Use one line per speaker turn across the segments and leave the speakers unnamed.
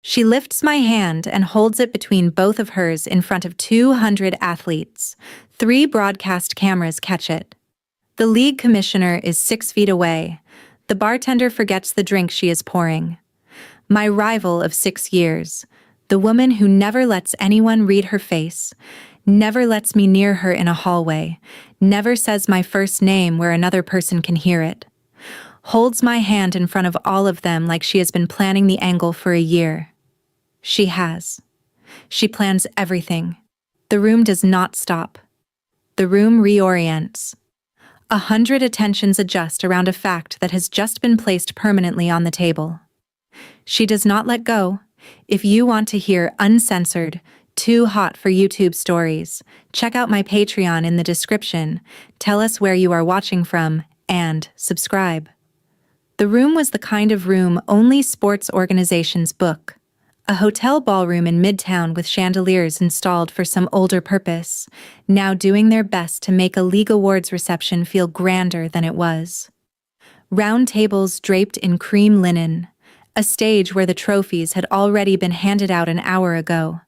She lifts my hand and holds it between both of hers in front of 200 athletes. 3 broadcast cameras catch it. The league commissioner is 6 feet away. The bartender forgets the drink she is pouring. My rival of 6 years, the woman who never lets anyone read her face, never lets me near her in a hallway, never says my first name where another person can hear it, holds my hand in front of all of them like she has been planning the angle for a year. She has. She plans everything. The room does not stop. The room reorients. 100 attentions adjust around a fact that has just been placed permanently on the table. She does not let go. If you want to hear uncensored, too hot for YouTube stories, check out my Patreon in the description, tell us where you are watching from, and subscribe. The room was the kind of room only sports organizations book. A hotel ballroom in Midtown with chandeliers installed for some older purpose, now doing their best to make a league awards reception feel grander than it was. Round tables draped in cream linen, a stage where the trophies had already been handed out an hour ago.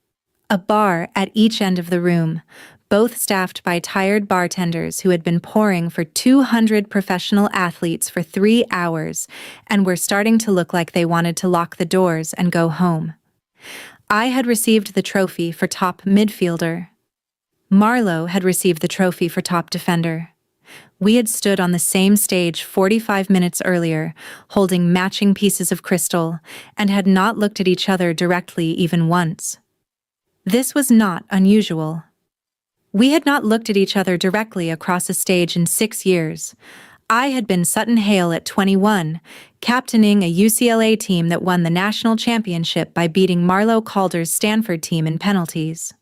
A bar at each end of the room, both staffed by tired bartenders who had been pouring for 200 professional athletes for 3 hours and were starting to look like they wanted to lock the doors and go home. I had received the trophy for top midfielder. Marlo had received the trophy for top defender. We had stood on the same stage 45 minutes earlier, holding matching pieces of crystal, and had not looked at each other directly even once. This was not unusual. We had not looked at each other directly across a stage in 6 years. I had been Sutton Hale at 21, captaining a UCLA team that won the national championship by beating Marlo Calder's Stanford team in penalties.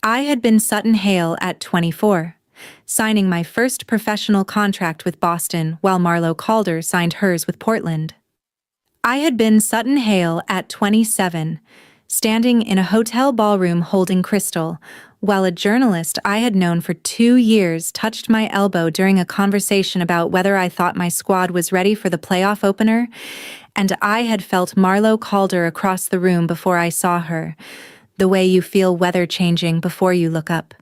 I had been Sutton Hale at 24, signing my first professional contract with Boston while Marlo Calder signed hers with Portland. I had been Sutton Hale at 27, standing in a hotel ballroom holding crystal, while a journalist I had known for 2 years touched my elbow during a conversation about whether I thought my squad was ready for the playoff opener, and I had felt Marlo Calder across the room before I saw her, the way you feel weather changing before you look up.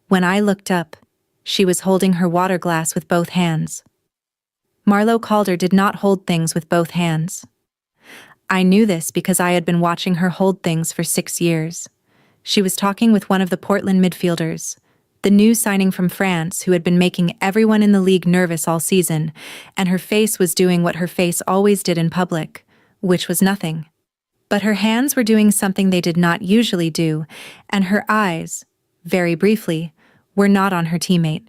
When I looked up, she was holding her water glass with both hands. Marlo Calder did not hold things with both hands. I knew this because I had been watching her hold things for 6 years. She was talking with one of the Portland midfielders, the new signing from France who had been making everyone in the league nervous all season, and her face was doing what her face always did in public, which was nothing. But her hands were doing something they did not usually do, and her eyes, very briefly, were not on her teammate.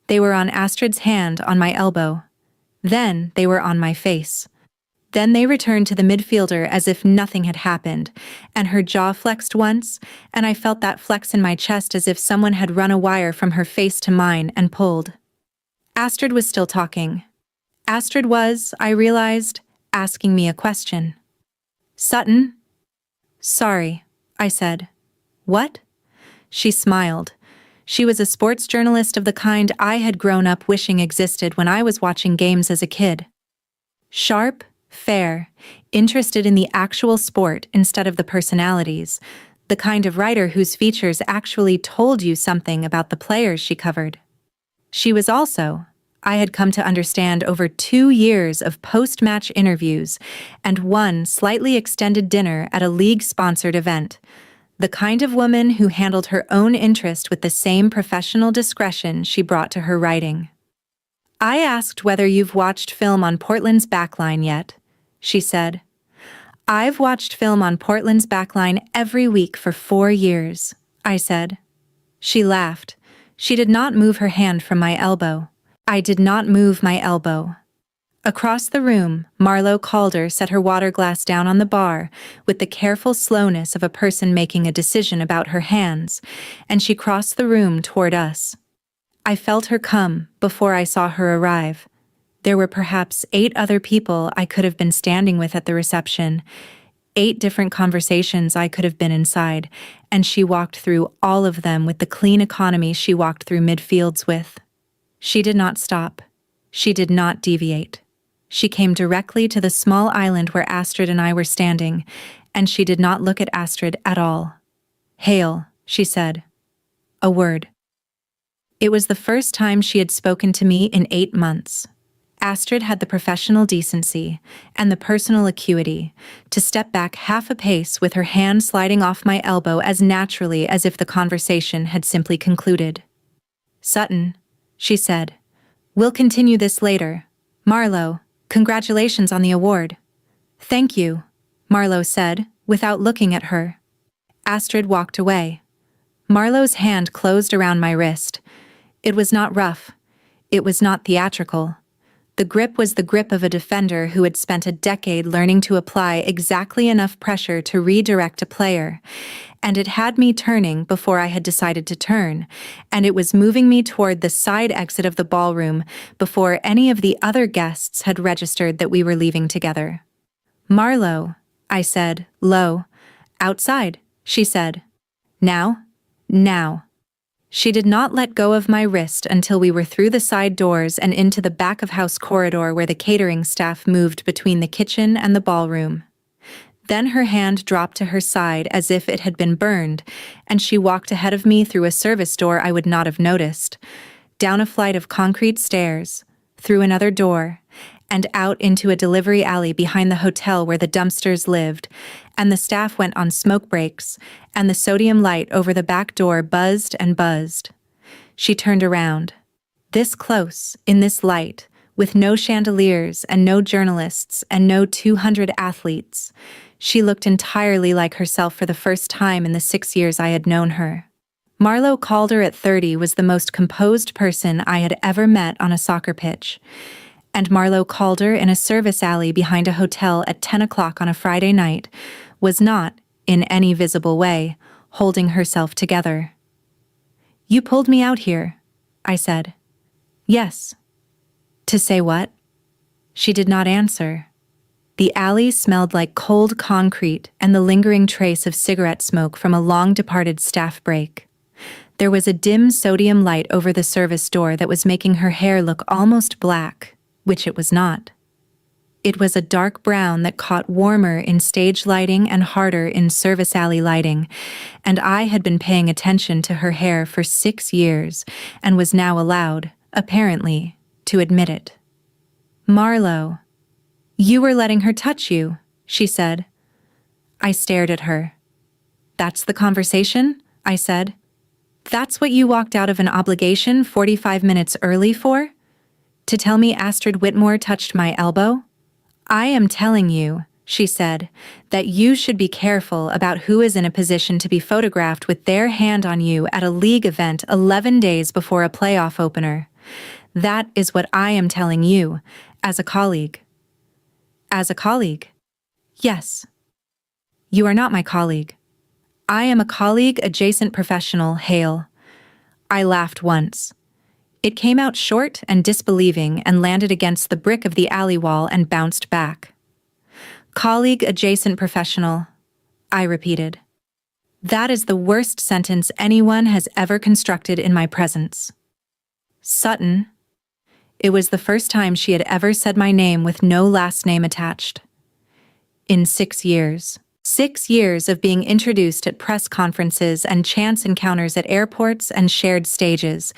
They were on Astrid's hand on my elbow. Then they were on my face. Then they returned to the midfielder as if nothing had happened, and her jaw flexed once, and I felt that flex in my chest as if someone had run a wire from her face to mine and pulled. Astrid was still talking. Astrid was, I realized, asking me a question. "Sutton?" "Sorry," I said. "What?" She smiled. She was a sports journalist of the kind I had grown up wishing existed when I was watching games as a kid. Sharp, fair, interested in the actual sport instead of the personalities, the kind of writer whose features actually told you something about the players she covered. She was also, I had come to understand over 2 years of post-match interviews and one slightly extended dinner at a league-sponsored event, the kind of woman who handled her own interest with the same professional discretion she brought to her writing. "I asked whether you've watched film on Portland's backline yet," she said. "I've watched film on Portland's backline every week for 4 years," I said. She laughed. She did not move her hand from my elbow. I did not move my elbow. Across the room, Marlo Calder set her water glass down on the bar with the careful slowness of a person making a decision about her hands, and she crossed the room toward us. I felt her come before I saw her arrive. There were perhaps 8 other people I could have been standing with at the reception, 8 different conversations I could have been inside, and she walked through all of them with the clean economy she walked through midfields with. She did not stop. She did not deviate. She came directly to the small island where Astrid and I were standing, and she did not look at Astrid at all. "Hail," she said. A word. It was the first time she had spoken to me in 8 months. Astrid had the professional decency and the personal acuity to step back half a pace with her hand sliding off my elbow as naturally as if the conversation had simply concluded. "Sutton," she said. "We'll continue this later. Marlo, congratulations on the award." "Thank you," Marlo said, without looking at her. Astrid walked away. Marlo's hand closed around my wrist. It was not rough. It was not theatrical. The grip was the grip of a defender who had spent a decade learning to apply exactly enough pressure to redirect a player, and it had me turning before I had decided to turn, and it was moving me toward the side exit of the ballroom before any of the other guests had registered that we were leaving together. "Marlo," I said, low. "Outside," she said. "Now? Now." She did not let go of my wrist until we were through the side doors and into the back-of-house corridor where the catering staff moved between the kitchen and the ballroom. Then her hand dropped to her side as if it had been burned, and she walked ahead of me through a service door I would not have noticed, down a flight of concrete stairs, through another door, and out into a delivery alley behind the hotel where the dumpsters lived, and the staff went on smoke breaks, and the sodium light over the back door buzzed and buzzed. She turned around. This close, in this light, with no chandeliers and no journalists and no 200 athletes, she looked entirely like herself for the first time in the 6 years I had known her. Marlo Calder at 30 was the most composed person I had ever met on a soccer pitch, and Marlo Calder in a service alley behind a hotel at 10 o'clock on a Friday night was not, in any visible way, holding herself together. "You pulled me out here," I said. "Yes." "To say what?" She did not answer. The alley smelled like cold concrete and the lingering trace of cigarette smoke from a long-departed staff break. There was a dim sodium light over the service door that was making her hair look almost black, which it was not. It was a dark brown that caught warmer in stage lighting and harder in service alley lighting, and I had been paying attention to her hair for 6 years and was now allowed, apparently, to admit it. "Marlo, you were letting her touch you," she said. I stared at her. "That's the conversation?" I said. "That's what you walked out of an obligation 45 minutes early for? To tell me Astrid Whitmore touched my elbow?" "I am telling you," she said, "that you should be careful about who is in a position to be photographed with their hand on you at a league event 11 days before a playoff opener. That is what I am telling you, as a colleague." "As a colleague?" "Yes." "You are not my colleague." "I am a colleague-adjacent professional, Hale." I laughed once. It came out short and disbelieving and landed against the brick of the alley wall and bounced back. "Colleague-adjacent professional," I repeated. "That is the worst sentence anyone has ever constructed in my presence." "Sutton." It was the first time she had ever said my name with no last name attached. In 6 years. 6 years of being introduced at press conferences and chance encounters at airports and shared stages,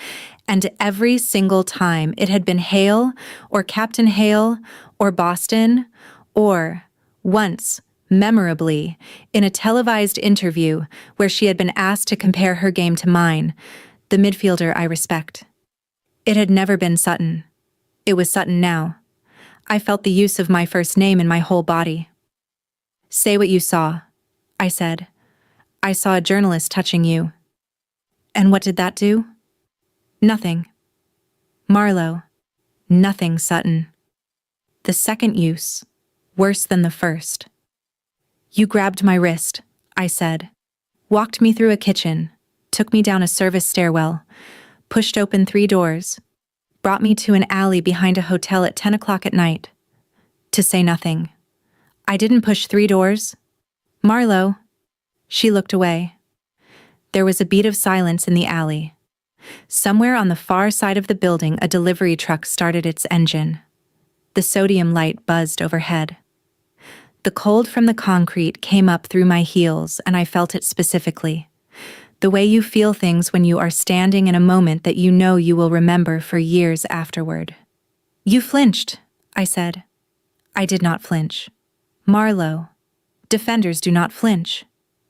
and every single time it had been Hale or Captain Hale or Boston, or, once, memorably, in a televised interview where she had been asked to compare her game to mine, the midfielder I respect. It had never been Sutton. It was Sutton now. I felt the use of my first name in my whole body. "Say what you saw," I said. "I saw a journalist touching you." "And what did that do?" "Nothing." "Marlo." "Nothing, Sutton." "The second use, worse than the first." "You grabbed my wrist," I said, "walked me through a kitchen, took me down a service stairwell, pushed open 3 doors, brought me to an alley behind a hotel at 10 o'clock at night. To say nothing. I didn't push 3 doors. Marlo." She looked away. There was a beat of silence in the alley. Somewhere on the far side of the building, a delivery truck started its engine. The sodium light buzzed overhead. The cold from the concrete came up through my heels, and I felt it specifically. The way you feel things when you are standing in a moment that you know you will remember for years afterward. You flinched, I said. I did not flinch. Marlo. Defenders do not flinch.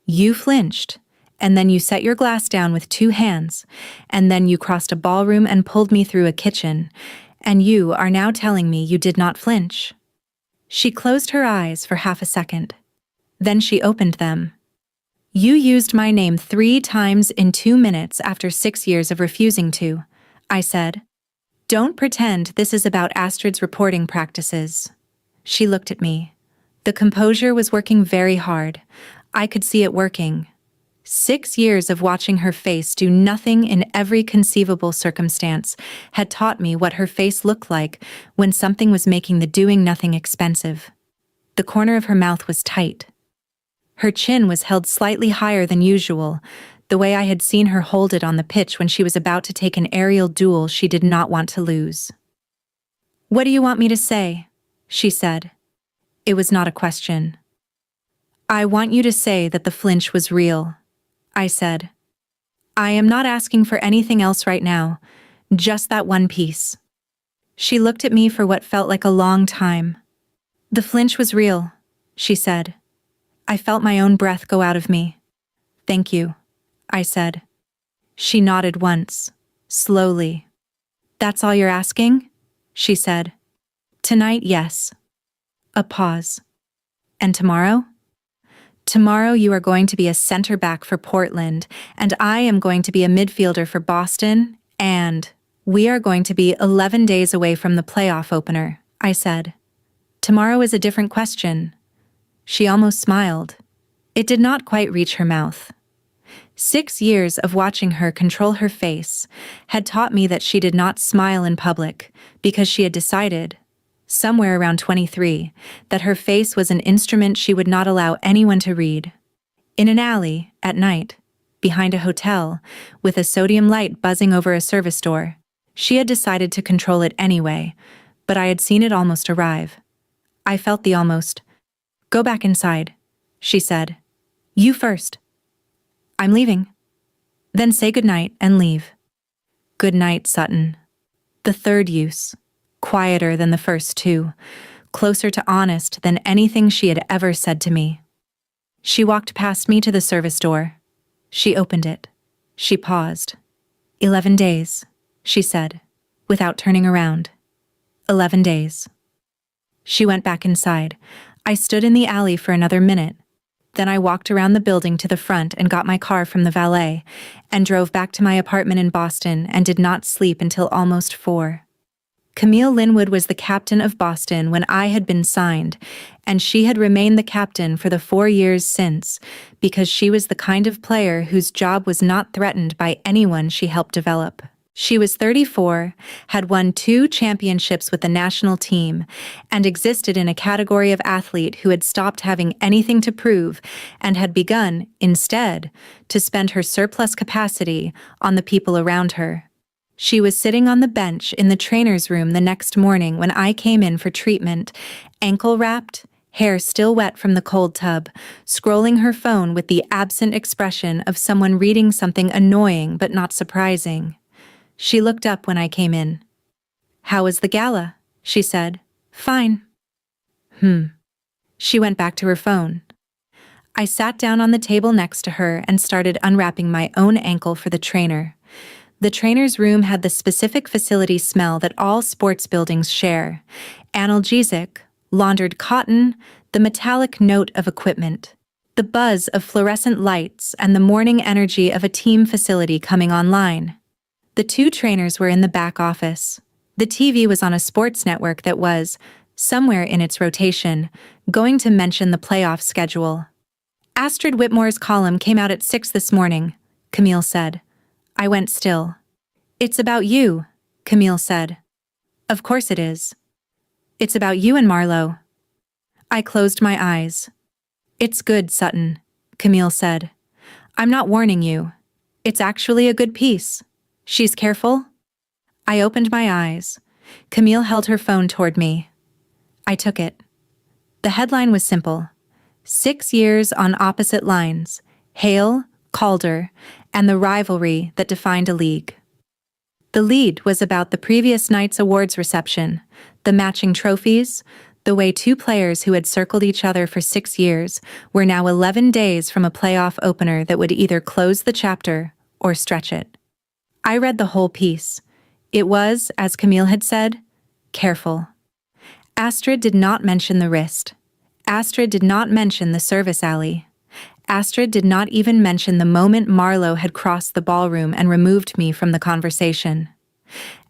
You flinched, and then you set your glass down with 2 hands, and then you crossed a ballroom and pulled me through a kitchen, and you are now telling me you did not flinch. She closed her eyes for half a second. Then she opened them. You used my name 3 times in 2 minutes after 6 years of refusing to, I said. Don't pretend this is about Astrid's reporting practices. She looked at me. The composure was working very hard. I could see it working. 6 years of watching her face do nothing in every conceivable circumstance had taught me what her face looked like when something was making the doing nothing expensive. The corner of her mouth was tight. Her chin was held slightly higher than usual, the way I had seen her hold it on the pitch when she was about to take an aerial duel she did not want to lose. What do you want me to say? She said. It was not a question. I want you to say that the flinch was real, I said. I am not asking for anything else right now, just that one piece. She looked at me for what felt like a long time. The flinch was real, she said. I felt my own breath go out of me. Thank you, I said. She nodded once, slowly. That's all you're asking? She said. Tonight, yes. A pause. And tomorrow? Tomorrow you are going to be a center back for Portland, and I am going to be a midfielder for Boston, and we are going to be 11 days away from the playoff opener, I said. Tomorrow is a different question. She almost smiled. It did not quite reach her mouth. 6 years of watching her control her face had taught me that she did not smile in public because she had decided, somewhere around 23, that her face was an instrument she would not allow anyone to read. In an alley, at night, behind a hotel, with a sodium light buzzing over a service door, she had decided to control it anyway, but I had seen it almost arrive. I felt the almost. Go back inside, she said. You first. I'm leaving. Then say goodnight and leave. Good night, Sutton. The third use. Quieter than the first 2, closer to honest than anything she had ever said to me. She walked past me to the service door. She opened it. She paused. 11 days, she said, without turning around. 11 days. She went back inside. I stood in the alley for another minute. Then I walked around the building to the front and got my car from the valet, and drove back to my apartment in Boston and did not sleep until almost 4. Camille Linwood was the captain of Boston when I had been signed, and she had remained the captain for the 4 years since, because she was the kind of player whose job was not threatened by anyone she helped develop. She was 34, had won 2 championships with the national team, and existed in a category of athlete who had stopped having anything to prove and had begun, instead, to spend her surplus capacity on the people around her. She was sitting on the bench in the trainer's room the next morning when I came in for treatment, ankle-wrapped, hair still wet from the cold tub, scrolling her phone with the absent expression of someone reading something annoying but not surprising. She looked up when I came in. How was the gala? She said. Fine. She went back to her phone. I sat down on the table next to her and started unwrapping my own ankle for the trainer. The trainer's room had the specific facility smell that all sports buildings share: analgesic, laundered cotton, the metallic note of equipment, the buzz of fluorescent lights, and the morning energy of a team facility coming online. The 2 trainers were in the back office. The TV was on a sports network that was, somewhere in its rotation, going to mention the playoff schedule. Astrid Whitmore's column came out at 6 this morning, Camille said. I went still. It's about you, Camille said. Of course it is. It's about you and Marlo. I closed my eyes. It's good, Sutton, Camille said. I'm not warning you. It's actually a good piece. She's careful? I opened my eyes. Camille held her phone toward me. I took it. The headline was simple: 6 years on opposite lines, Hale, Calder, and the rivalry that defined a league. The lead was about the previous night's awards reception, the matching trophies, the way two players who had circled each other for 6 years were now 11 days from a playoff opener that would either close the chapter or stretch it. I read the whole piece. It was, as Camille had said, careful. Astrid did not mention the wrist. Astrid did not mention the service alley. Astrid did not even mention the moment Marlo had crossed the ballroom and removed me from the conversation.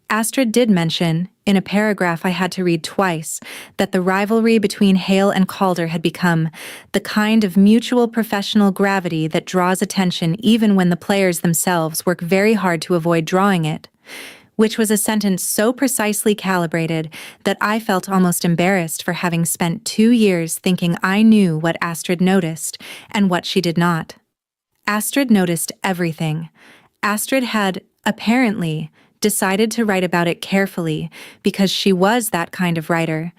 Astrid did mention, in a paragraph I had to read twice, that the rivalry between Hale and Calder had become the kind of mutual professional gravity that draws attention even when the players themselves work very hard to avoid drawing it, which was a sentence so precisely calibrated that I felt almost embarrassed for having spent 2 years thinking I knew what Astrid noticed and what she did not. Astrid noticed everything. Astrid had, apparently, decided to write about it carefully because she was that kind of writer,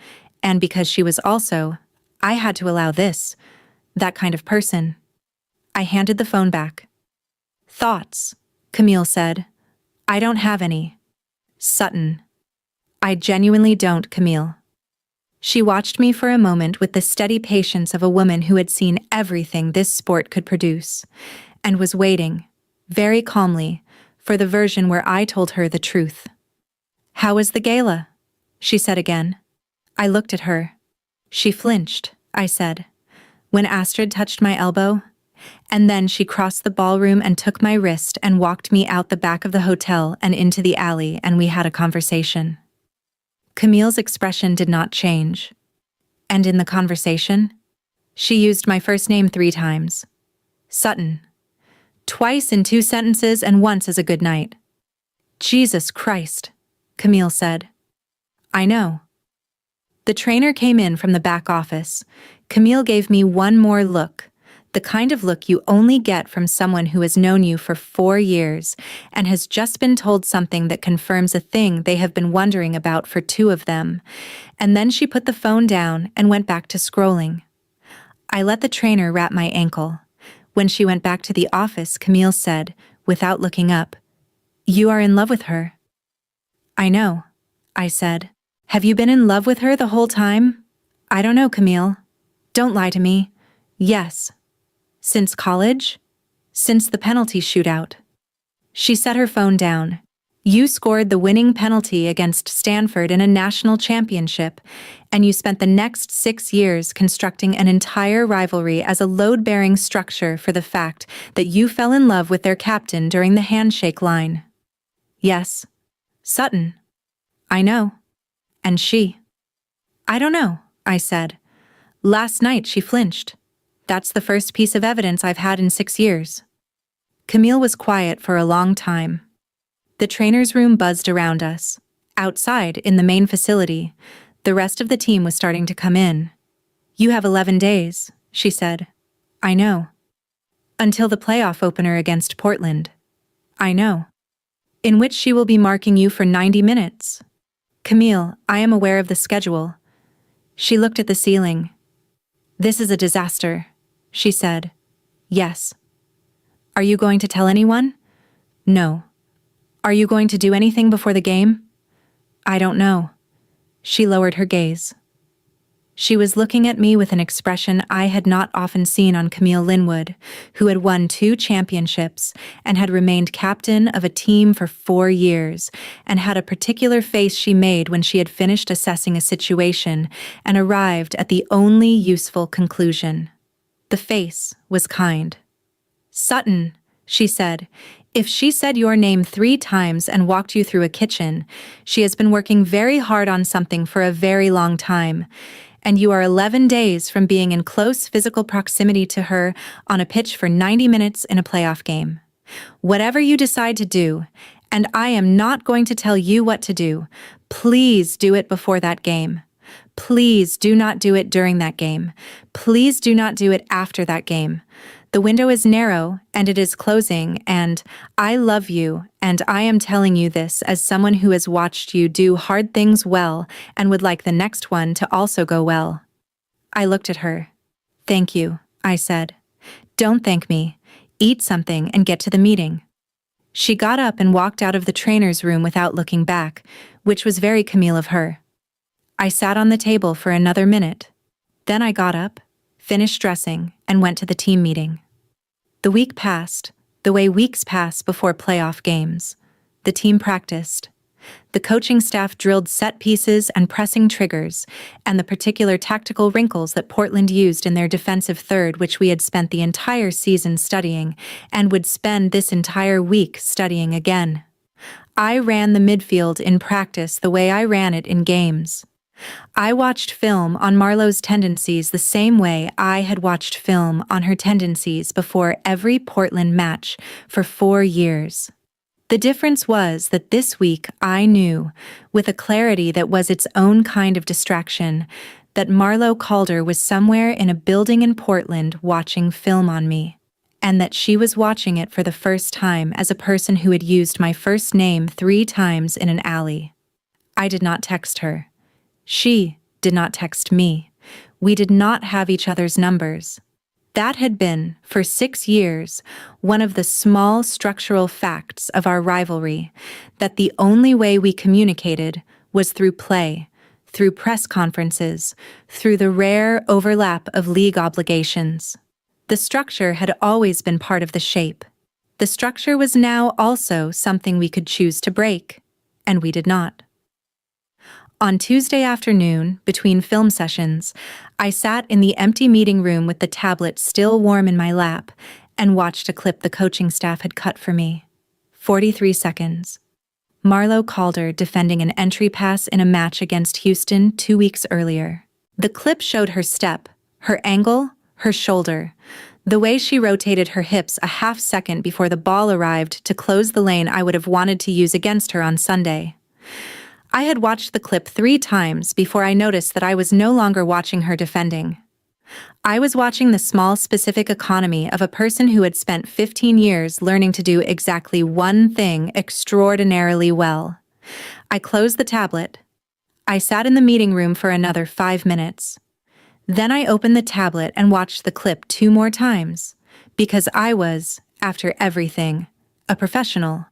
and because she was also, I had to allow this, that kind of person. I handed the phone back. "Thoughts," Camille said. "I don't have any." Sutton. "I genuinely don't, Camille." She watched me for a moment with the steady patience of a woman who had seen everything this sport could produce, and was waiting, very calmly, for the version where I told her the truth. "How was the gala?" she said again. I looked at her. She flinched, I said, when Astrid touched my elbow, and then she crossed the ballroom and took my wrist and walked me out the back of the hotel and into the alley, and we had a conversation. Camille's expression did not change. And in the conversation, she used my first name 3 times. Sutton. Twice in 2 sentences and once as a good night. "Jesus Christ," Camille said. "I know." The trainer came in from the back office. Camille gave me one more look, the kind of look you only get from someone who has known you for 4 years and has just been told something that confirms a thing they have been wondering about for 2 of them, and then she put the phone down and went back to scrolling. I let the trainer wrap my ankle. When she went back to the office, Camille said, without looking up, "You are in love with her." "I know," I said. "Have you been in love with her the whole time?" "I don't know, Camille. Don't lie to me." "Yes." "Since college?" "Since the penalty shootout." She set her phone down. "You scored the winning penalty against Stanford in a national championship, and you spent the next 6 years constructing an entire rivalry as a load-bearing structure for the fact that you fell in love with their captain during the handshake line." "Yes." "Sutton." "I know." "And she?" "I don't know," I said. "Last night she flinched. That's the first piece of evidence I've had in 6 years." Camille was quiet for a long time. The trainer's room buzzed around us. Outside, in the main facility, the rest of the team was starting to come in. "You have 11 days, she said. "I know." "Until the playoff opener against Portland." "I know." "In which she will be marking you for 90 minutes. "Camille, I am aware of the schedule." She looked at the ceiling. "This is a disaster," she said. "Yes." "Are you going to tell anyone?" "No." "Are you going to do anything before the game?" "I don't know." She lowered her gaze. She was looking at me with an expression I had not often seen on Camille Linwood, who had won 2 championships and had remained captain of a team for 4 years, and had a particular face she made when she had finished assessing a situation and arrived at the only useful conclusion. The face was kind. "Sutton," she said, "if she said your name 3 times and walked you through a kitchen, she has been working very hard on something for a very long time, and you are 11 days from being in close physical proximity to her on a pitch for 90 minutes in a playoff game. Whatever you decide to do, and I am not going to tell you what to do, please do it before that game. Please do not do it during that game. Please do not do it after that game. The window is narrow, and it is closing, and I love you, and I am telling you this as someone who has watched you do hard things well and would like the next one to also go well." I looked at her. "Thank you," I said. "Don't thank me. Eat something and get to the meeting." She got up and walked out of the trainer's room without looking back, which was very Camille of her. I sat on the table for another minute. Then I got up, finished dressing, and went to the team meeting. The week passed, the way weeks pass before playoff games. The team practiced. The coaching staff drilled set pieces and pressing triggers, and the particular tactical wrinkles that Portland used in their defensive third, which we had spent the entire season studying, and would spend this entire week studying again. I ran the midfield in practice the way I ran it in games. I watched film on Marlo's tendencies the same way I had watched film on her tendencies before every Portland match for 4 years. The difference was that this week I knew, with a clarity that was its own kind of distraction, that Marlo Calder was somewhere in a building in Portland watching film on me, and that she was watching it for the first time as a person who had used my first name 3 times in an alley. I did not text her. She did not text me. We did not have each other's numbers. That had been, for 6 years, one of the small structural facts of our rivalry, that the only way we communicated was through play, through press conferences, through the rare overlap of league obligations. The structure had always been part of the shape. The structure was now also something we could choose to break, and we did not. On Tuesday afternoon, between film sessions, I sat in the empty meeting room with the tablet still warm in my lap and watched a clip the coaching staff had cut for me. 43 seconds. Marlo Calder defending an entry pass in a match against Houston 2 weeks earlier. The clip showed her step, her angle, her shoulder, the way she rotated her hips a half second before the ball arrived to close the lane I would have wanted to use against her on Sunday. I had watched the clip 3 times before I noticed that I was no longer watching her defending. I was watching the small specific economy of a person who had spent 15 years learning to do exactly one thing extraordinarily well. I closed the tablet. I sat in the meeting room for another 5 minutes. Then I opened the tablet and watched the clip 2 more times, because I was, after everything, a professional.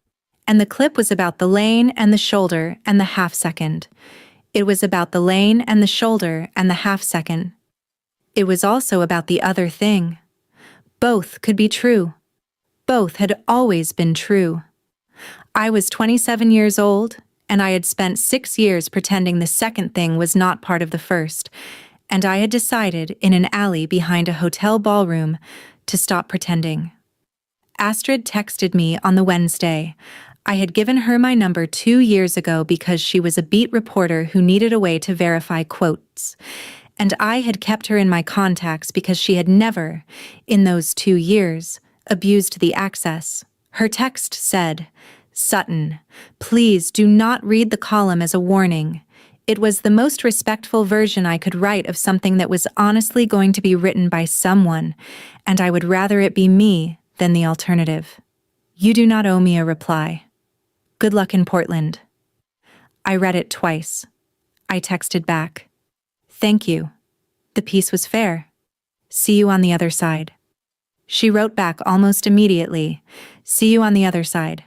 And the clip was about the lane and the shoulder and the half second. It was about the lane and the shoulder and the half second. It was also about the other thing. Both could be true. Both had always been true. I was 27 years old, and I had spent 6 years pretending the second thing was not part of the first, and I had decided in an alley behind a hotel ballroom to stop pretending. Astrid texted me on the Wednesday. I had given her my number 2 years ago because she was a beat reporter who needed a way to verify quotes. And I had kept her in my contacts because she had never, in those 2 years, abused the access. Her text said, "Sutton, please do not read the column as a warning. It was the most respectful version I could write of something that was honestly going to be written by someone, and I would rather it be me than the alternative. You do not owe me a reply. Good luck in Portland." I read it twice. I texted back, "Thank you. The piece was fair. See you on the other side." She wrote back almost immediately, "See you on the other side."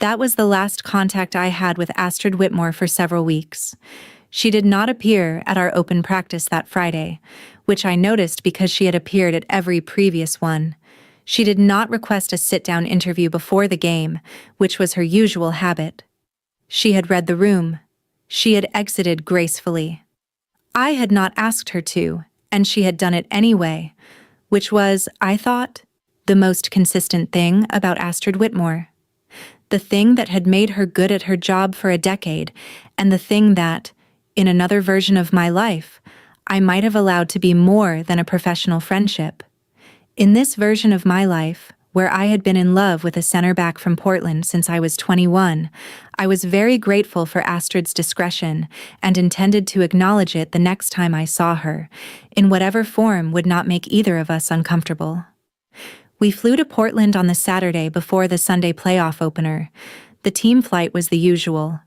That was the last contact I had with Astrid Whitmore for several weeks. She did not appear at our open practice that Friday, which I noticed because she had appeared at every previous one. She did not request a sit-down interview before the game, which was her usual habit. She had read the room. She had exited gracefully. I had not asked her to, and she had done it anyway, which was, I thought, the most consistent thing about Astrid Whitmore. The thing that had made her good at her job for a decade, and the thing that, in another version of my life, I might have allowed to be more than a professional friendship. In this version of my life, where I had been in love with a center back from Portland since I was 21, I was very grateful for Astrid's discretion and intended to acknowledge it the next time I saw her, in whatever form would not make either of us uncomfortable. We flew to Portland on the Saturday before the Sunday playoff opener. The team flight was the usual.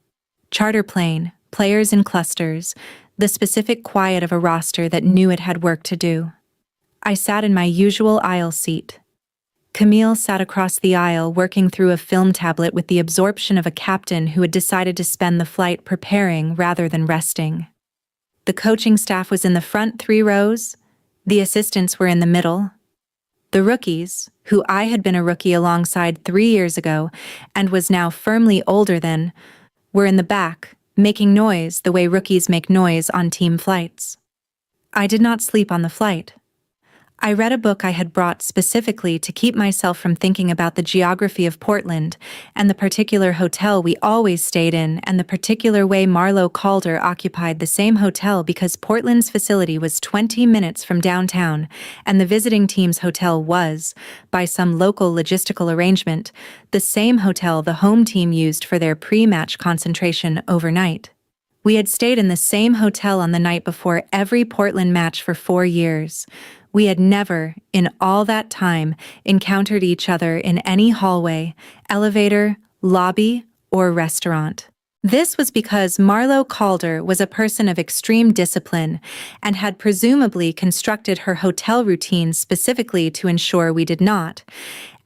Charter plane, players in clusters, the specific quiet of a roster that knew it had work to do. I sat in my usual aisle seat. Camille sat across the aisle working through a film tablet with the absorption of a captain who had decided to spend the flight preparing rather than resting. The coaching staff was in the front 3 rows, the assistants were in the middle. The rookies, who I had been a rookie alongside 3 years ago and was now firmly older than, were in the back, making noise the way rookies make noise on team flights. I did not sleep on the flight. I read a book I had brought specifically to keep myself from thinking about the geography of Portland and the particular hotel we always stayed in and the particular way Marlo Calder occupied the same hotel because Portland's facility was 20 minutes from downtown and the visiting team's hotel was, by some local logistical arrangement, the same hotel the home team used for their pre-match concentration overnight. We had stayed in the same hotel on the night before every Portland match for 4 years. We had never, in all that time, encountered each other in any hallway, elevator, lobby, or restaurant. This was because Marlo Calder was a person of extreme discipline and had presumably constructed her hotel routines specifically to ensure we did not.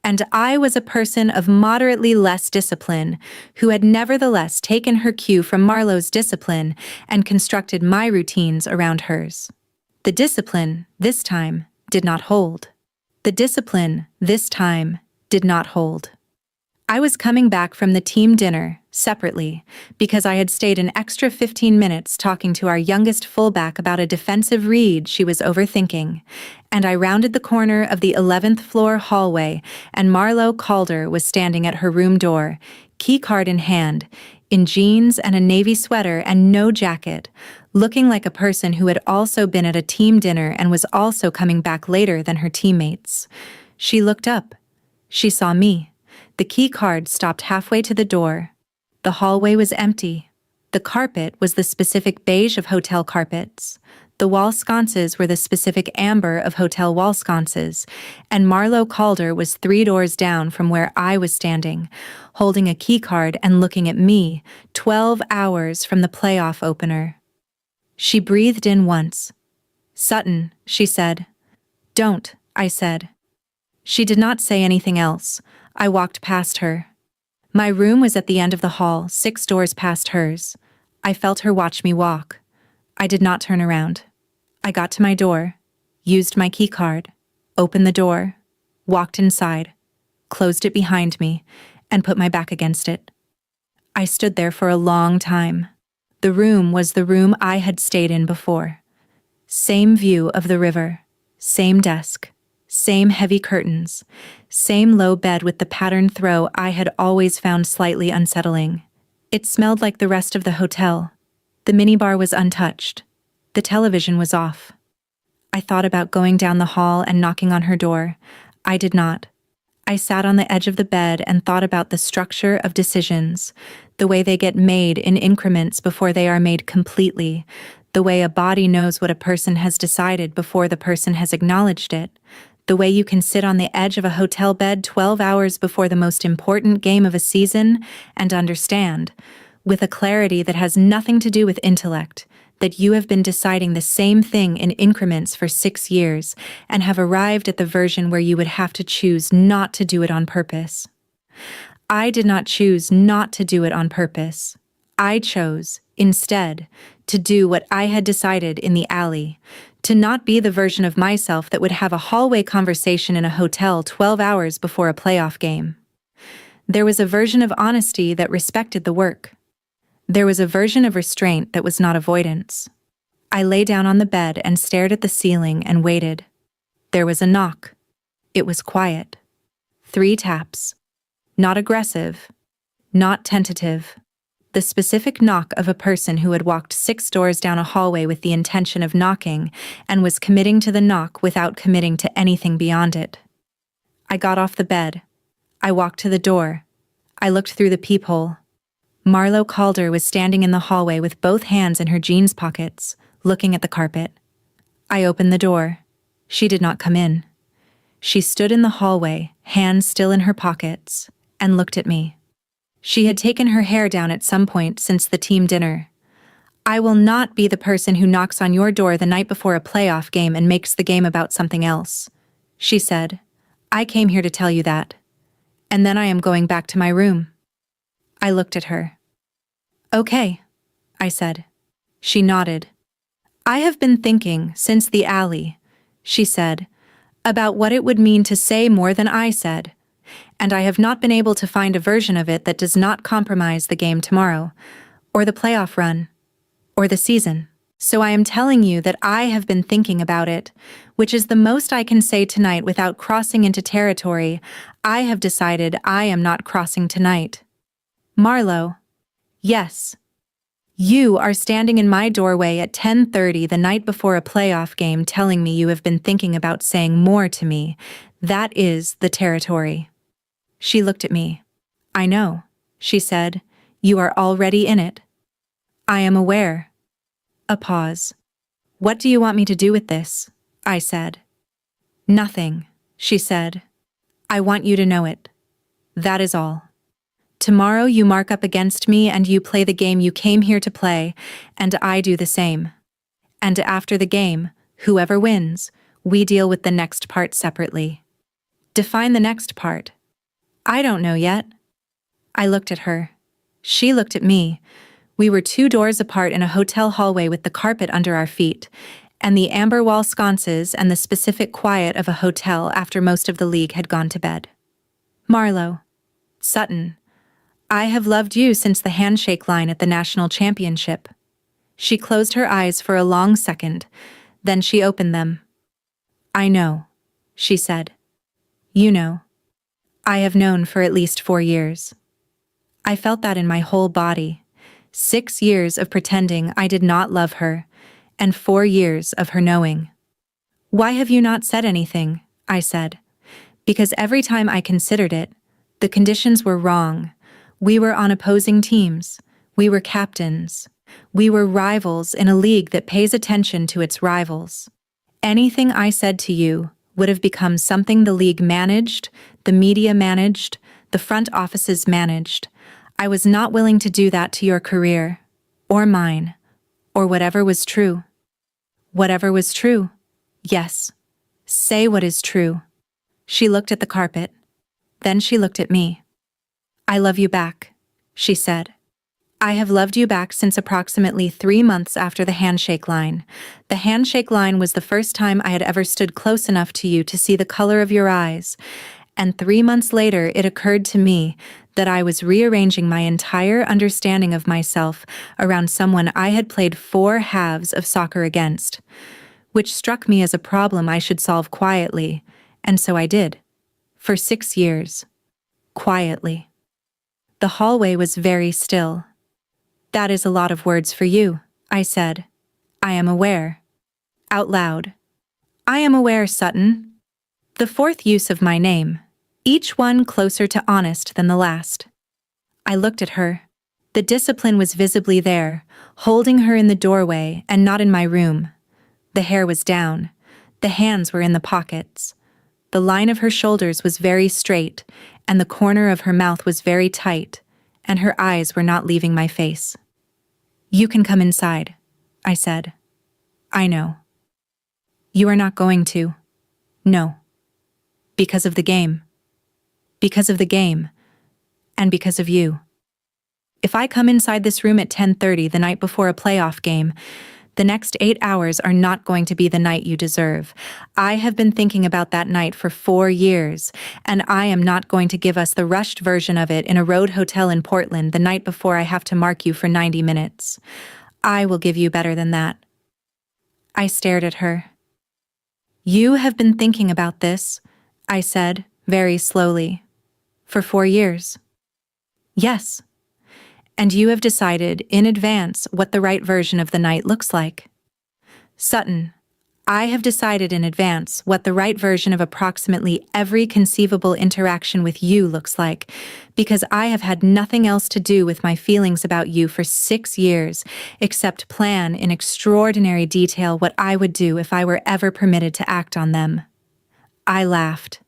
And I was a person of moderately less discipline who had nevertheless taken her cue from Marlo's discipline and constructed my routines around hers. The discipline, this time, did not hold. The discipline, this time, did not hold. I was coming back from the team dinner, separately, because I had stayed an extra 15 minutes talking to our youngest fullback about a defensive read she was overthinking, and I rounded the corner of the 11th floor hallway, and Marlo Calder was standing at her room door, keycard in hand, in jeans and a navy sweater and no jacket, looking like a person who had also been at a team dinner and was also coming back later than her teammates. She looked up. She saw me. The keycard stopped halfway to the door. The hallway was empty. The carpet was the specific beige of hotel carpets. The wall sconces were the specific amber of hotel wall sconces, and Marlo Calder was 3 doors down from where I was standing, holding a keycard and looking at me, 12 hours from the playoff opener. She breathed in once. "Sutton," she said. "Don't," I said. She did not say anything else. I walked past her. My room was at the end of the hall, 6 doors past hers. I felt her watch me walk. I did not turn around. I got to my door, used my keycard, opened the door, walked inside, closed it behind me, and put my back against it. I stood there for a long time. The room was the room I had stayed in before. Same view of the river, same desk, same heavy curtains, same low bed with the patterned throw I had always found slightly unsettling. It smelled like the rest of the hotel. The minibar was untouched. The television was off. I thought about going down the hall and knocking on her door. I did not. I sat on the edge of the bed and thought about the structure of decisions, the way they get made in increments before they are made completely, the way a body knows what a person has decided before the person has acknowledged it, the way you can sit on the edge of a hotel bed 12 hours before the most important game of a season and understand, with a clarity that has nothing to do with intellect, that you have been deciding the same thing in increments for 6 years and have arrived at the version where you would have to choose not to do it on purpose. I did not choose not to do it on purpose. I chose, instead, to do what I had decided in the alley, to not be the version of myself that would have a hallway conversation in a hotel 12 hours before a playoff game. There was a version of honesty that respected the work. There was a version of restraint that was not avoidance. I lay down on the bed and stared at the ceiling and waited. There was a knock. It was quiet. 3 taps. Not aggressive. Not tentative. The specific knock of a person who had walked 6 doors down a hallway with the intention of knocking and was committing to the knock without committing to anything beyond it. I got off the bed. I walked to the door. I looked through the peephole. Marlo Calder was standing in the hallway with both hands in her jeans pockets, looking at the carpet. I opened the door. She did not come in. She stood in the hallway, hands still in her pockets, and looked at me. She had taken her hair down at some point since the team dinner. I will not be the person who knocks on your door the night before a playoff game and makes the game about something else, she said. I came here to tell you that. And then I am going back to my room. I looked at her. Okay, I said. She nodded. I have been thinking since the alley, she said, about what it would mean to say more than I said, and I have not been able to find a version of it that does not compromise the game tomorrow, or the playoff run, or the season. So I am telling you that I have been thinking about it, which is the most I can say tonight without crossing into territory. I have decided I am not crossing tonight. Marlo. Yes. You are standing in my doorway at 10:30 the night before a playoff game telling me you have been thinking about saying more to me. That is the territory. She looked at me. I know, she said. You are already in it. I am aware. A pause. What do you want me to do with this? I said. Nothing, she said. I want you to know it. That is all. Tomorrow you mark up against me and you play the game you came here to play, and I do the same. And after the game, whoever wins, we deal with the next part separately. Define the next part. I don't know yet. I looked at her. She looked at me. We were 2 doors apart in a hotel hallway with the carpet under our feet, and the amber wall sconces and the specific quiet of a hotel after most of the league had gone to bed. Marlo. Sutton. I have loved you since the handshake line at the national championship. She closed her eyes for a long second, then she opened them. I know, she said. You know. I have known for at least 4 years. I felt that in my whole body. 6 years of pretending I did not love her, and 4 years of her knowing. Why have you not said anything? I said. Because every time I considered it, the conditions were wrong. We were on opposing teams. We were captains. We were rivals in a league that pays attention to its rivals. Anything I said to you would have become something the league managed, the media managed, the front offices managed. I was not willing to do that to your career, or mine, or whatever was true. Whatever was true. Yes. Say what is true. She looked at the carpet. Then she looked at me. I love you back, she said. I have loved you back since approximately 3 months after the handshake line. The handshake line was the first time I had ever stood close enough to you to see the color of your eyes, and 3 months later it occurred to me that I was rearranging my entire understanding of myself around someone I had played 4 halves of soccer against, which struck me as a problem I should solve quietly, and so I did. For 6 years. Quietly. The hallway was very still. That is a lot of words for you, I said. I am aware. Out loud. I am aware, Sutton. The 4th use of my name, each one closer to honest than the last. I looked at her. The discipline was visibly there, holding her in the doorway and not in my room. The hair was down. The hands were in the pockets. The line of her shoulders was very straight, and the corner of her mouth was very tight, and her eyes were not leaving my face. You can come inside, I said. I know. You are not going to. No. Because of the game. Because of the game. And because of you. If I come inside this room at 10:30 the night before a playoff game, the next 8 hours are not going to be the night you deserve. I have been thinking about that night for 4 years, and I am not going to give us the rushed version of it in a road hotel in Portland the night before I have to mark you for 90 minutes. I will give you better than that. I stared at her. You have been thinking about this, I said, very slowly. For 4 years. Yes. And you have decided in advance what the right version of the night looks like. Sutton, I have decided in advance what the right version of approximately every conceivable interaction with you looks like, because I have had nothing else to do with my feelings about you for 6 years, except plan in extraordinary detail what I would do if I were ever permitted to act on them. I laughed.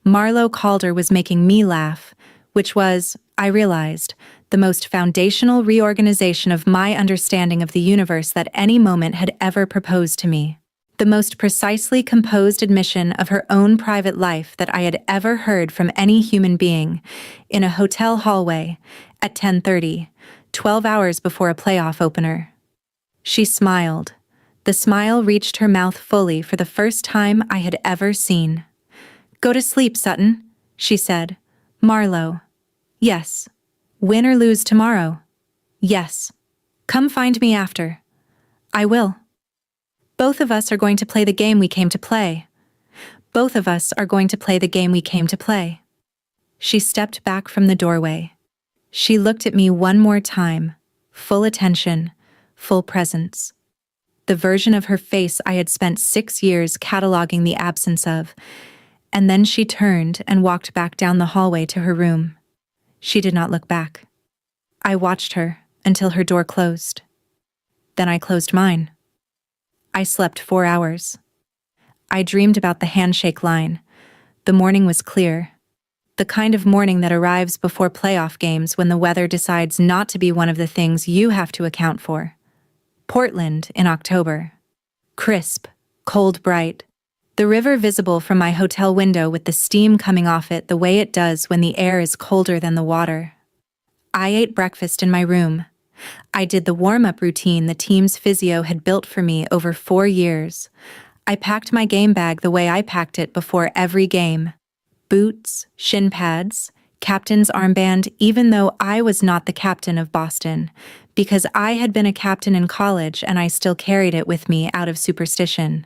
Marlo Calder was making me laugh, which was, I realized, the most foundational reorganization of my understanding of the universe that any moment had ever proposed to me. The most precisely composed admission of her own private life that I had ever heard from any human being, in a hotel hallway, at 10:30, 12 hours before a playoff opener. She smiled. The smile reached her mouth fully for the first time I had ever seen. "Go to sleep, Sutton," she said. "Marlo." "Yes." "Win or lose tomorrow?" "Yes." "Come find me after." "I will." "Both of us are going to play the game we came to play." "Both of us are going to play the game we came to play." She stepped back from the doorway. She looked at me one more time, full attention, full presence. The version of her face I had spent 6 years cataloging the absence of, and then she turned and walked back down the hallway to her room. She did not look back. I watched her until her door closed. Then I closed mine. I slept 4 hours. I dreamed about the handshake line. The morning was clear. The kind of morning that arrives before playoff games when the weather decides not to be one of the things you have to account for. Portland in October. Crisp, cold, bright. The river visible from my hotel window with the steam coming off it the way it does when the air is colder than the water. I ate breakfast in my room. I did the warm-up routine the team's physio had built for me over 4 years. I packed my game bag the way I packed it before every game. Boots, shin pads, captain's armband, even though I was not the captain of Boston, because I had been a captain in college and I still carried it with me out of superstition.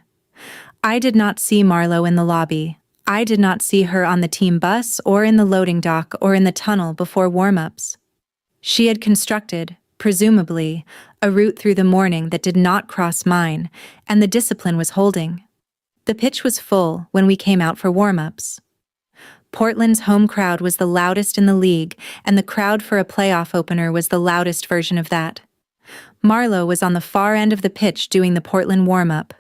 I did not see Marlo in the lobby. I did not see her on the team bus or in the loading dock or in the tunnel before warm-ups. She had constructed, presumably, a route through the morning that did not cross mine, and the discipline was holding. The pitch was full when we came out for warm-ups. Portland's home crowd was the loudest in the league, and the crowd for a playoff opener was the loudest version of that. Marlo was on the far end of the pitch doing the Portland warm-up.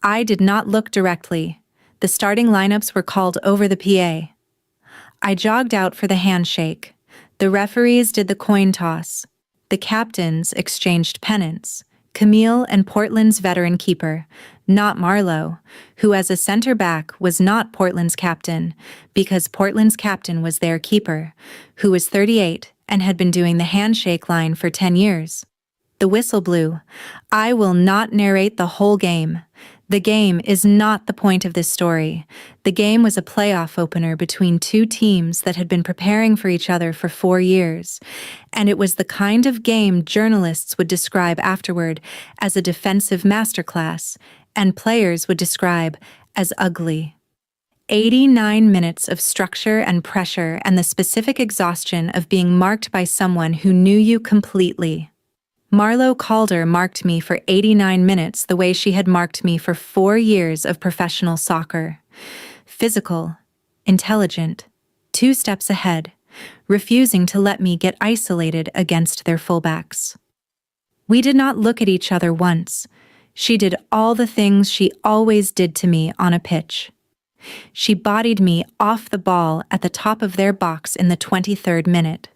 I did not look directly. The starting lineups were called over the PA. I jogged out for the handshake. The referees did the coin toss. The captains exchanged pennants. Camille and Portland's veteran keeper, not Marlo, who as a center back was not Portland's captain, because Portland's captain was their keeper, who was 38 and had been doing the handshake line for 10 years. The whistle blew. I will not narrate the whole game. The game is not the point of this story. The game was a playoff opener between two teams that had been preparing for each other for 4 years, and it was the kind of game journalists would describe afterward as a defensive masterclass, and players would describe as ugly. 89 minutes of structure and pressure and the specific exhaustion of being marked by someone who knew you completely. Marlo Calder marked me for 89 minutes the way she had marked me for 4 years of professional soccer. Physical, intelligent, 2 steps ahead, refusing to let me get isolated against their fullbacks. We did not look at each other once. She did all the things she always did to me on a pitch. She bodied me off the ball at the top of their box in the 23rd minute.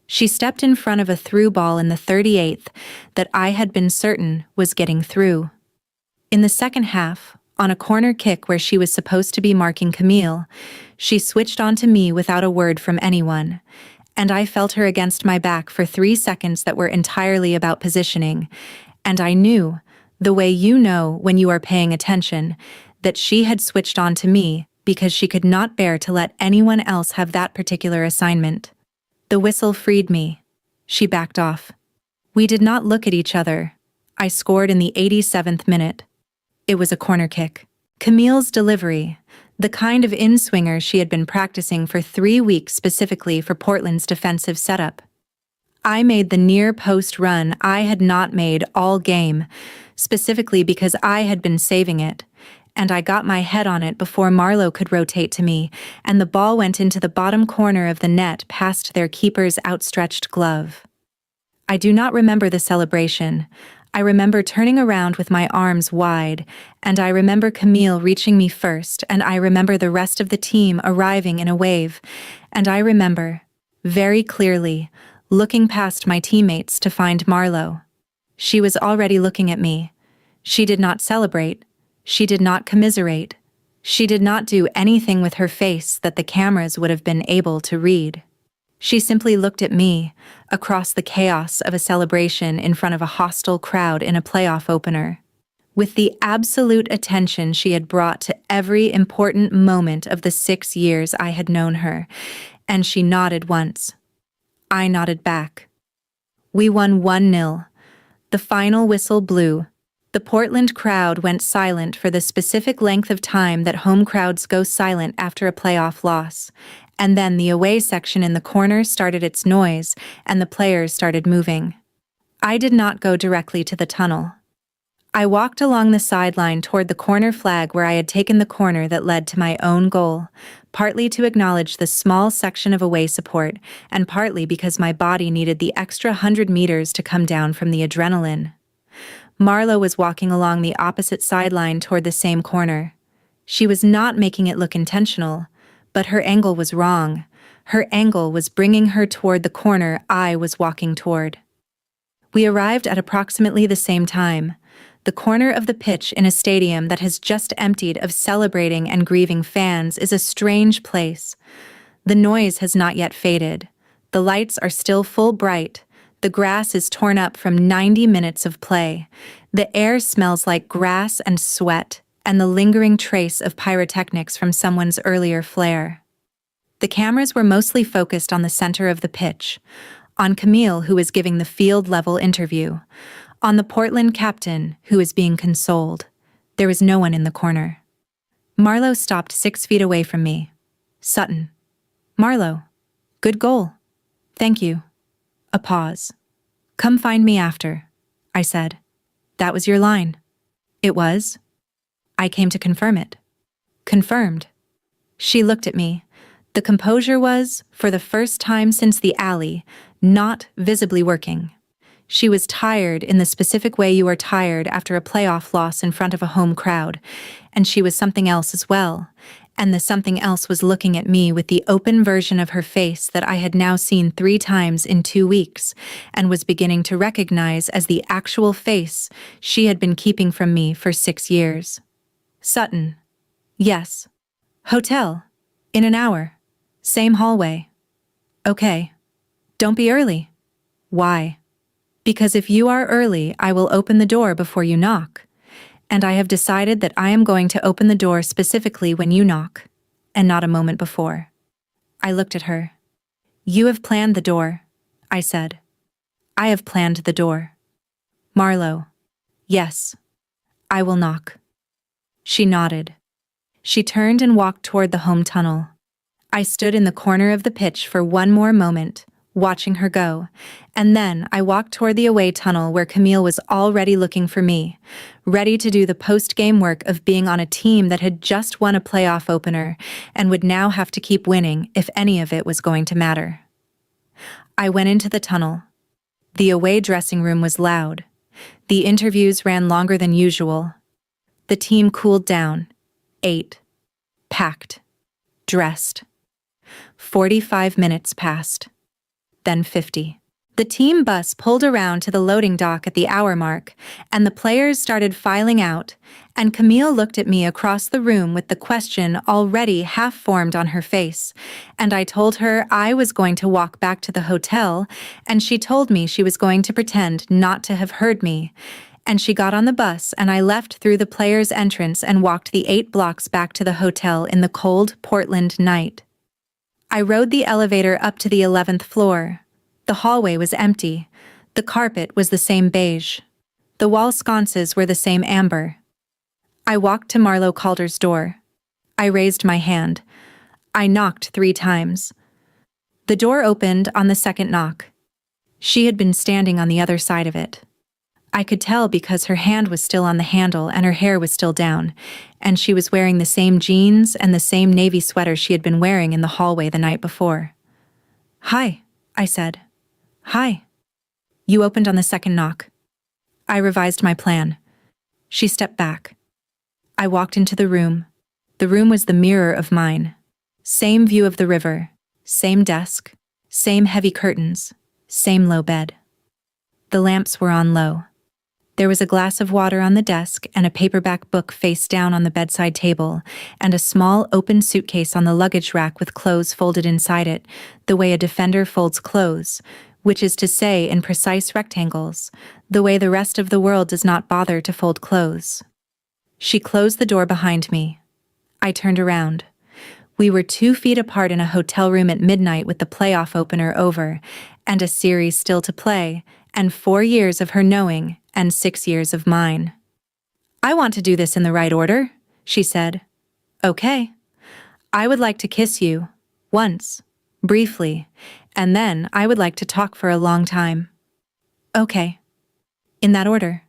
She stepped in front of a through ball in the 38th that I had been certain was getting through. In the second half, on a corner kick where she was supposed to be marking Camille, she switched onto me without a word from anyone, and I felt her against my back for 3 seconds that were entirely about positioning, and I knew, the way you know when you are paying attention, that she had switched onto me because she could not bear to let anyone else have that particular assignment. The whistle freed me. She backed off. We did not look at each other. I scored in the 87th minute. It was a corner kick. Camille's delivery, the kind of in-swinger she had been practicing for 3 weeks specifically for Portland's defensive setup. I made the near-post run I had not made all game, specifically because I had been saving it, and I got my head on it before Marlo could rotate to me, and the ball went into the bottom corner of the net past their keeper's outstretched glove. I do not remember the celebration. I remember turning around with my arms wide, and I remember Camille reaching me first, and I remember the rest of the team arriving in a wave, and I remember, very clearly, looking past my teammates to find Marlo. She was already looking at me. She did not celebrate. She did not commiserate. She did not do anything with her face that the cameras would have been able to read. She simply looked at me, across the chaos of a celebration in front of a hostile crowd in a playoff opener. With the absolute attention she had brought to every important moment of the 6 years I had known her, and she nodded once. I nodded back. We won 1-0. The final whistle blew. The Portland crowd went silent for the specific length of time that home crowds go silent after a playoff loss, and then the away section in the corner started its noise, and the players started moving. I did not go directly to the tunnel. I walked along the sideline toward the corner flag where I had taken the corner that led to my own goal, partly to acknowledge the small section of away support, and partly because my body needed the extra 100 meters to come down from the adrenaline. Marlo was walking along the opposite sideline toward the same corner. She was not making it look intentional, but her angle was wrong. Her angle was bringing her toward the corner I was walking toward. We arrived at approximately the same time. The corner of the pitch in a stadium that has just emptied of celebrating and grieving fans is a strange place. The noise has not yet faded. The lights are still full bright. The grass is torn up from 90 minutes of play. The air smells like grass and sweat, and the lingering trace of pyrotechnics from someone's earlier flare. The cameras were mostly focused on the center of the pitch, on Camille, who was giving the field-level interview, on the Portland captain, who was being consoled. There was no one in the corner. Marlo stopped 6 feet away from me. Sutton. Marlo. Good goal. Thank you. A pause. Come find me after, I said. That was your line. It was. I came to confirm it. Confirmed. She looked at me. The composure was, for the first time since the alley, not visibly working. She was tired in the specific way you are tired after a playoff loss in front of a home crowd, and she was something else as well, and the something else was looking at me with the open version of her face that I had now seen 3 times in 2 weeks, and was beginning to recognize as the actual face she had been keeping from me for 6 years. Sutton. Yes. Hotel. In an hour. Same hallway. Okay. Don't be early. Why? Because if you are early, I will open the door before you knock. And I have decided that I am going to open the door specifically when you knock, and not a moment before. I looked at her. You have planned the door, I said. I have planned the door. Marlo. Yes. I will knock. She nodded. She turned and walked toward the home tunnel. I stood in the corner of the pitch for one more moment, watching her go, and then I walked toward the away tunnel where Camille was already looking for me, ready to do the post-game work of being on a team that had just won a playoff opener and would now have to keep winning if any of it was going to matter. I went into the tunnel. The away dressing room was loud. The interviews ran longer than usual. The team cooled down, ate, packed, dressed. 45 minutes passed. Then 50. The team bus pulled around to the loading dock at the hour mark, and the players started filing out, and Camille looked at me across the room with the question already half-formed on her face, and I told her I was going to walk back to the hotel, and she told me she was going to pretend not to have heard me, and she got on the bus and I left through the players' entrance and walked the 8 blocks back to the hotel in the cold Portland night. I rode the elevator up to the 11th floor. The hallway was empty. The carpet was the same beige. The wall sconces were the same amber. I walked to Marlo Calder's door. I raised my hand. I knocked 3 times. The door opened on the second knock. She had been standing on the other side of it. I could tell because her hand was still on the handle and her hair was still down, and she was wearing the same jeans and the same navy sweater she had been wearing in the hallway the night before. Hi, I said. Hi. You opened on the second knock. I revised my plan. She stepped back. I walked into the room. The room was the mirror of mine. Same view of the river, same desk, Same heavy curtains, same low bed. The lamps were on low. There was a glass of water on the desk and a paperback book face down on the bedside table, and a small open suitcase on the luggage rack with clothes folded inside it, the way a defender folds clothes, which is to say in precise rectangles, the way the rest of the world does not bother to fold clothes. She closed the door behind me. I turned around. We were 2 feet apart in a hotel room at midnight with the playoff opener over, and a series still to play, and 4 years of her knowing, and 6 years of mine. I want to do this in the right order, she said. Okay. I would like to kiss you, once, briefly, and then I would like to talk for a long time. Okay. In that order.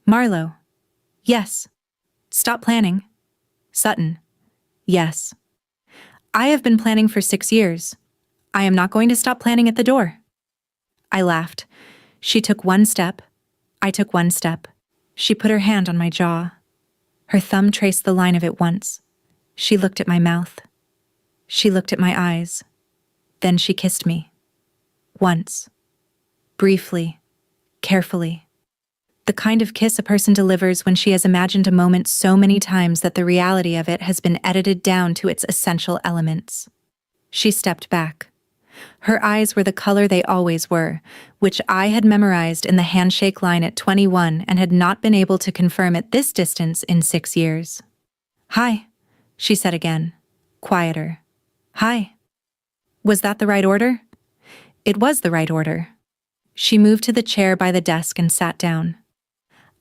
Marlo. Yes. Stop planning. Sutton. Yes. I have been planning for 6 years. I am not going to stop planning at the door. I laughed. She took 1 step. I took 1 step. She put her hand on my jaw. Her thumb traced the line of it once. She looked at my mouth. She looked at my eyes. Then she kissed me. Once. Briefly. Carefully. The kind of kiss a person delivers when she has imagined a moment so many times that the reality of it has been edited down to its essential elements. She stepped back. Her eyes were the color they always were, which I had memorized in the handshake line at 21 and had not been able to confirm at this distance in 6 years. Hi, she said again, quieter. Hi. Was that the right order? It was the right order. She moved to the chair by the desk and sat down.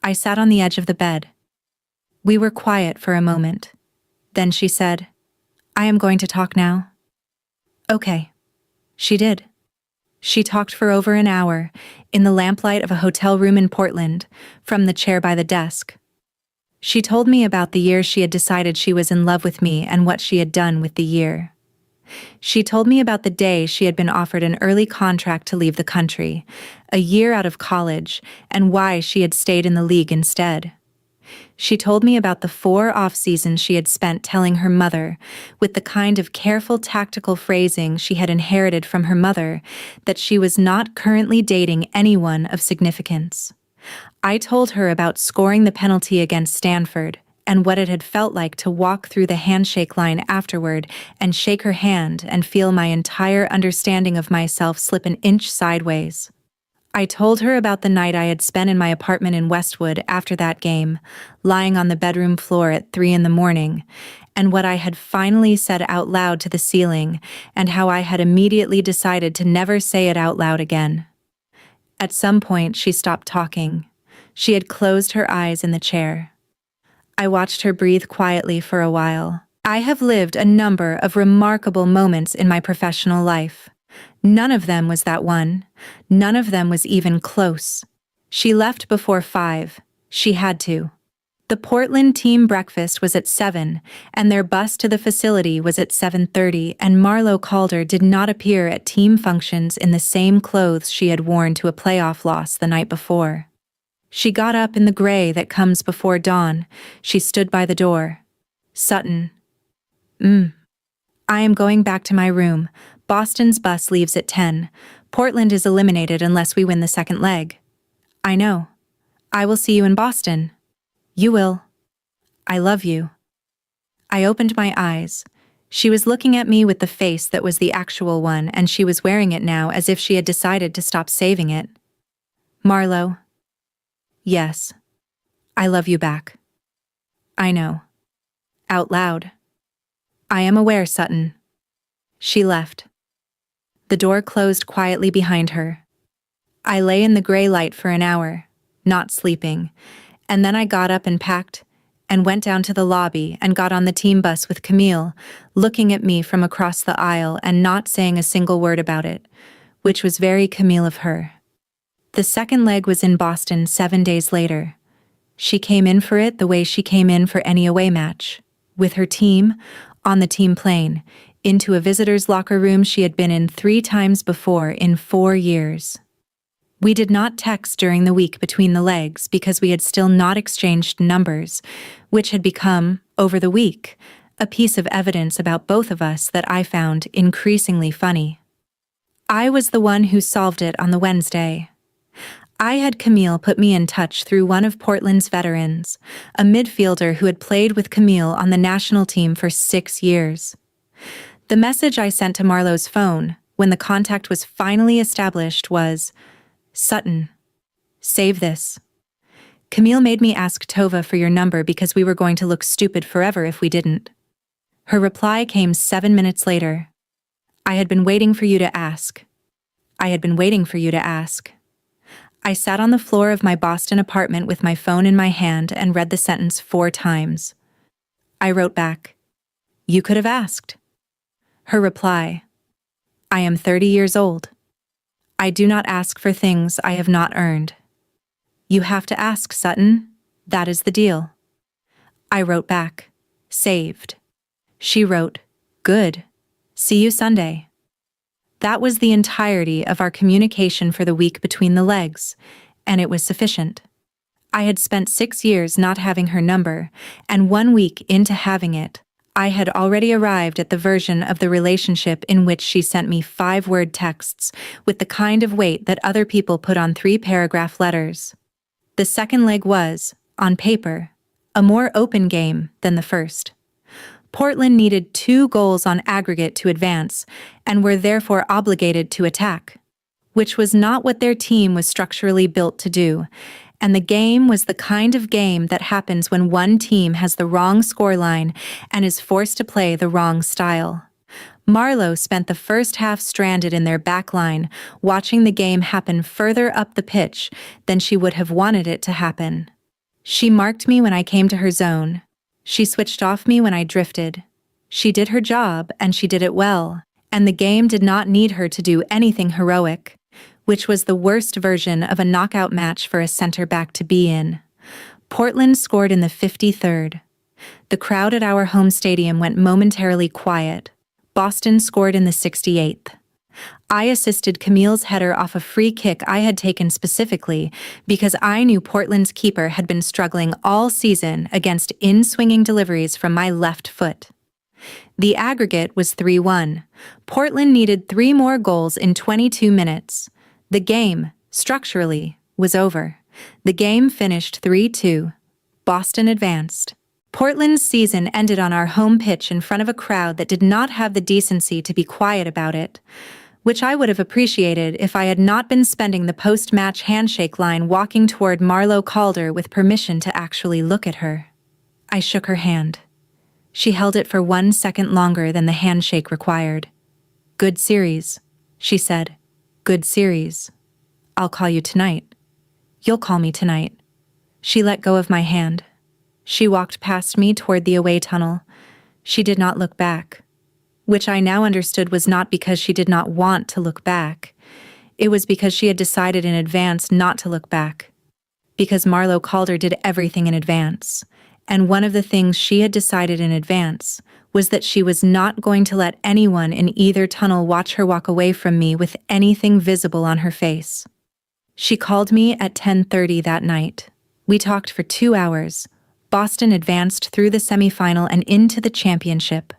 I sat on the edge of the bed. We were quiet for a moment. Then she said, I am going to talk now. Okay. She did. She talked for over an hour, in the lamplight of a hotel room in Portland, from the chair by the desk. She told me about the year she had decided she was in love with me and what she had done with the year. She told me about the day she had been offered an early contract to leave the country, a year out of college, and why she had stayed in the league instead. She told me about the 4 off-seasons she had spent telling her mother, with the kind of careful tactical phrasing she had inherited from her mother, that she was not currently dating anyone of significance. I told her about scoring the penalty against Stanford, and what it had felt like to walk through the handshake line afterward and shake her hand and feel my entire understanding of myself slip an inch sideways. I told her about the night I had spent in my apartment in Westwood after that game, lying on the bedroom floor at 3 a.m, and what I had finally said out loud to the ceiling, and how I had immediately decided to never say it out loud again. At some point, she stopped talking. She had closed her eyes in the chair. I watched her breathe quietly for a while. I have lived a number of remarkable moments in my professional life. None of them was that one. None of them was even close. She left before 5. She had to. The Portland team breakfast was at 7, and their bus to the facility was at 7:30, and Marlo Calder did not appear at team functions in the same clothes she had worn to a playoff loss the night before. She got up in the gray that comes before dawn. She stood by the door. Sutton. I am going back to my room. Boston's bus leaves at 10. Portland is eliminated unless we win the second leg. I know. I will see you in Boston. You will. I love you. I opened my eyes. She was looking at me with the face that was the actual one, and she was wearing it now as if she had decided to stop saving it. Marlo. Yes. I love you back. I know. Out loud. I am aware, Sutton. She left. The door closed quietly behind her. I lay in the gray light for an hour, not sleeping, and then I got up and packed, and went down to the lobby and got on the team bus with Camille, looking at me from across the aisle and not saying a single word about it, which was very Camille of her. The second leg was in Boston 7 days later. She came in for it the way she came in for any away match, with her team, on the team plane, into a visitor's locker room she had been in 3 times before in 4 years. We did not text during the week between the legs because we had still not exchanged numbers, which had become, over the week, a piece of evidence about both of us that I found increasingly funny. I was the one who solved it on the Wednesday. I had Camille put me in touch through one of Portland's veterans, a midfielder who had played with Camille on the national team for 6 years. The message I sent to Marlo's phone, when the contact was finally established, was, "Sutton, save this. Camille made me ask Tova for your number because we were going to look stupid forever if we didn't." Her reply came 7 minutes later. "I had been waiting for you to ask. I had been waiting for you to ask." I sat on the floor of my Boston apartment with my phone in my hand and read the sentence 4 times. I wrote back, "You could have asked." Her reply, "I am 30 years old. I do not ask for things I have not earned." "You have to ask, Sutton. That is the deal." I wrote back, "Saved." She wrote, "Good. See you Sunday." That was the entirety of our communication for the week between the legs, and it was sufficient. I had spent 6 years not having her number, and 1 week into having it, I had already arrived at the version of the relationship in which she sent me 5-word texts with the kind of weight that other people put on 3-paragraph letters. The second leg was, on paper, a more open game than the first. Portland needed 2 goals on aggregate to advance, and were therefore obligated to attack, which was not what their team was structurally built to do, and the game was the kind of game that happens when one team has the wrong scoreline and is forced to play the wrong style. Marlo spent the first half stranded in their back line, watching the game happen further up the pitch than she would have wanted it to happen. She marked me when I came to her zone. She switched off me when I drifted. She did her job, and she did it well, and the game did not need her to do anything heroic, which was the worst version of a knockout match for a center-back to be in. Portland scored in the 53rd. The crowd at our home stadium went momentarily quiet. Boston scored in the 68th. I assisted Camille's header off a free kick I had taken specifically because I knew Portland's keeper had been struggling all season against in-swinging deliveries from my left foot. The aggregate was 3-1. Portland needed 3 more goals in 22 minutes. The game, structurally, was over. The game finished 3-2. Boston advanced. Portland's season ended on our home pitch in front of a crowd that did not have the decency to be quiet about it, which I would have appreciated if I had not been spending the post-match handshake line walking toward Marlo Calder with permission to actually look at her. I shook her hand. She held it for 1 second longer than the handshake required. "Good series," she said. "Good series. I'll call you tonight. You'll call me tonight." She let go of my hand. She walked past me toward the away tunnel. She did not look back, which I now understood was not because she did not want to look back. It was because she had decided in advance not to look back. Because Marlo Calder did everything in advance, and one of the things she had decided in advance was that she was not going to let anyone in either tunnel watch her walk away from me with anything visible on her face. She called me at 10:30 that night. We talked for 2 hours. Boston advanced through the semifinal and into the championship.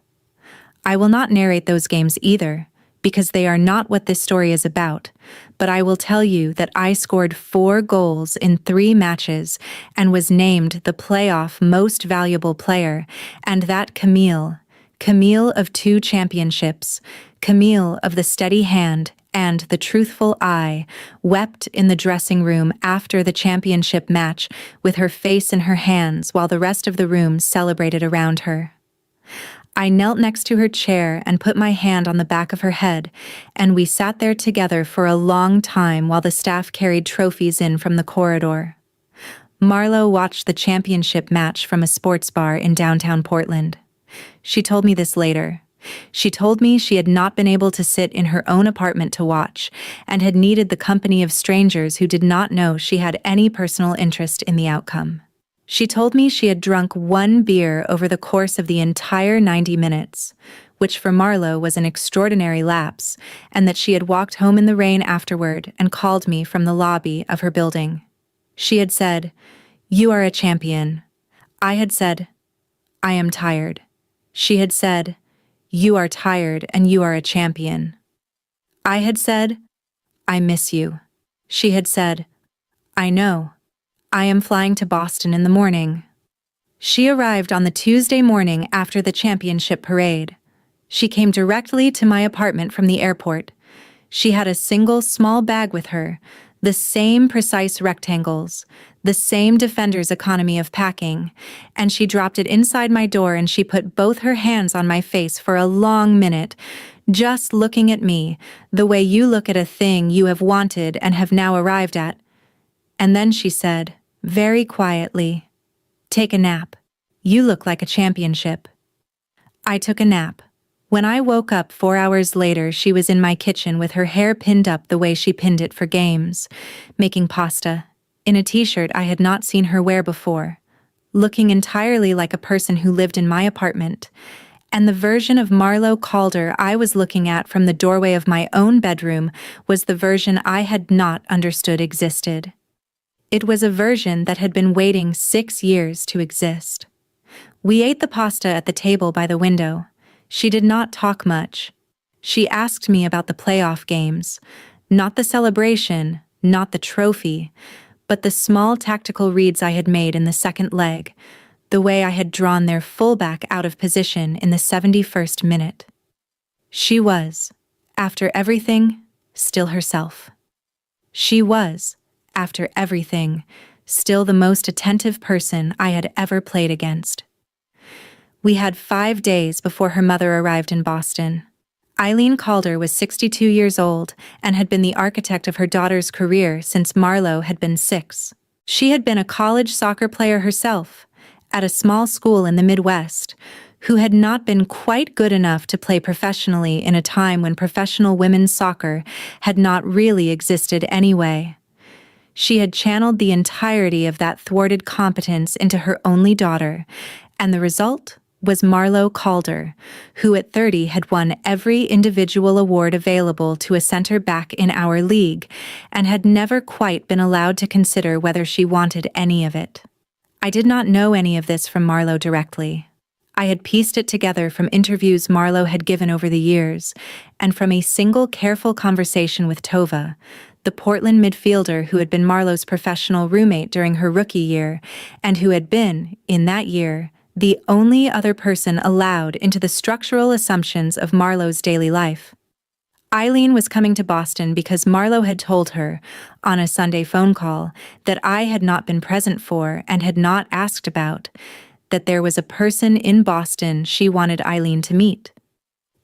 I will not narrate those games either, because they are not what this story is about, but I will tell you that I scored 4 goals in 3 matches and was named the playoff most valuable player, and that Camille of 2 championships, Camille of the steady hand and the truthful eye, wept in the dressing room after the championship match with her face in her hands while the rest of the room celebrated around her. I knelt next to her chair and put my hand on the back of her head, and we sat there together for a long time while the staff carried trophies in from the corridor. Marlo watched the championship match from a sports bar in downtown Portland. She told me this later. She told me she had not been able to sit in her own apartment to watch, and had needed the company of strangers who did not know she had any personal interest in the outcome. She told me she had drunk 1 beer over the course of the entire 90 minutes, which for Marlo was an extraordinary lapse, and that she had walked home in the rain afterward and called me from the lobby of her building. She had said, "You are a champion." I had said, "I am tired." She had said, "You are tired and you are a champion." I had said, "I miss you." She had said, "I know. I am flying to Boston in the morning." She arrived on the Tuesday morning after the championship parade. She came directly to my apartment from the airport. She had a single small bag with her, the same precise rectangles, the same Defender's economy of packing, and she dropped it inside my door and she put both her hands on my face for a long minute, just looking at me, the way you look at a thing you have wanted and have now arrived at. And then she said, very quietly, "Take a nap. You look like a championship." I took a nap. When I woke up 4 hours later, she was in my kitchen with her hair pinned up the way she pinned it for games, making pasta, in a t-shirt I had not seen her wear before, looking entirely like a person who lived in my apartment, and the version of Marlo Calder I was looking at from the doorway of my own bedroom was the version I had not understood existed. It was a version that had been waiting 6 years to exist. We ate the pasta at the table by the window. She did not talk much. She asked me about the playoff games, not the celebration, not the trophy, but the small tactical reads I had made in the second leg, the way I had drawn their fullback out of position in the 71st minute. She was, after everything, still herself. She was, after everything, still the most attentive person I had ever played against. We had 5 days before her mother arrived in Boston. Eileen Calder was 62 years old and had been the architect of her daughter's career since Marlo had been 6. She had been a college soccer player herself, at a small school in the Midwest, who had not been quite good enough to play professionally in a time when professional women's soccer had not really existed anyway. She had channeled the entirety of that thwarted competence into her only daughter, and the result was Marlo Calder, who at 30 had won every individual award available to a center back in our league and had never quite been allowed to consider whether she wanted any of it. I did not know any of this from Marlo directly. I had pieced it together from interviews Marlo had given over the years and from a single careful conversation with Tova, the Portland midfielder who had been Marlo's professional roommate during her rookie year and who had been, in that year, the only other person allowed into the structural assumptions of Marlo's daily life. Eileen was coming to Boston because Marlo had told her, on a Sunday phone call, that I had not been present for and had not asked about, that there was a person in Boston she wanted Eileen to meet.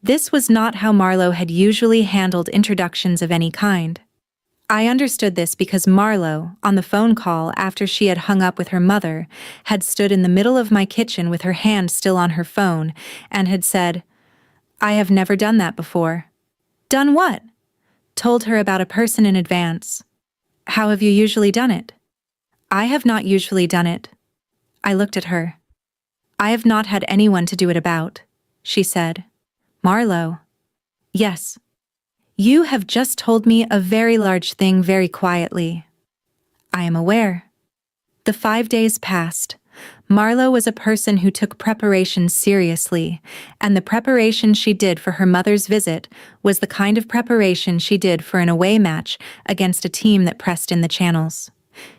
This was not how Marlo had usually handled introductions of any kind. I understood this because Marlo, on the phone call after she had hung up with her mother, had stood in the middle of my kitchen with her hand still on her phone and had said, "I have never done that before." "Done what?" "Told her about a person in advance." "How have you usually done it?" "I have not usually done it." I looked at her. "I have not had anyone to do it about," she said. "Marlo." "Yes. You have just told me a very large thing very quietly." "I am aware." The 5 days passed. Marlo was a person who took preparation seriously, and the preparation she did for her mother's visit was the kind of preparation she did for an away match against a team that pressed in the channels.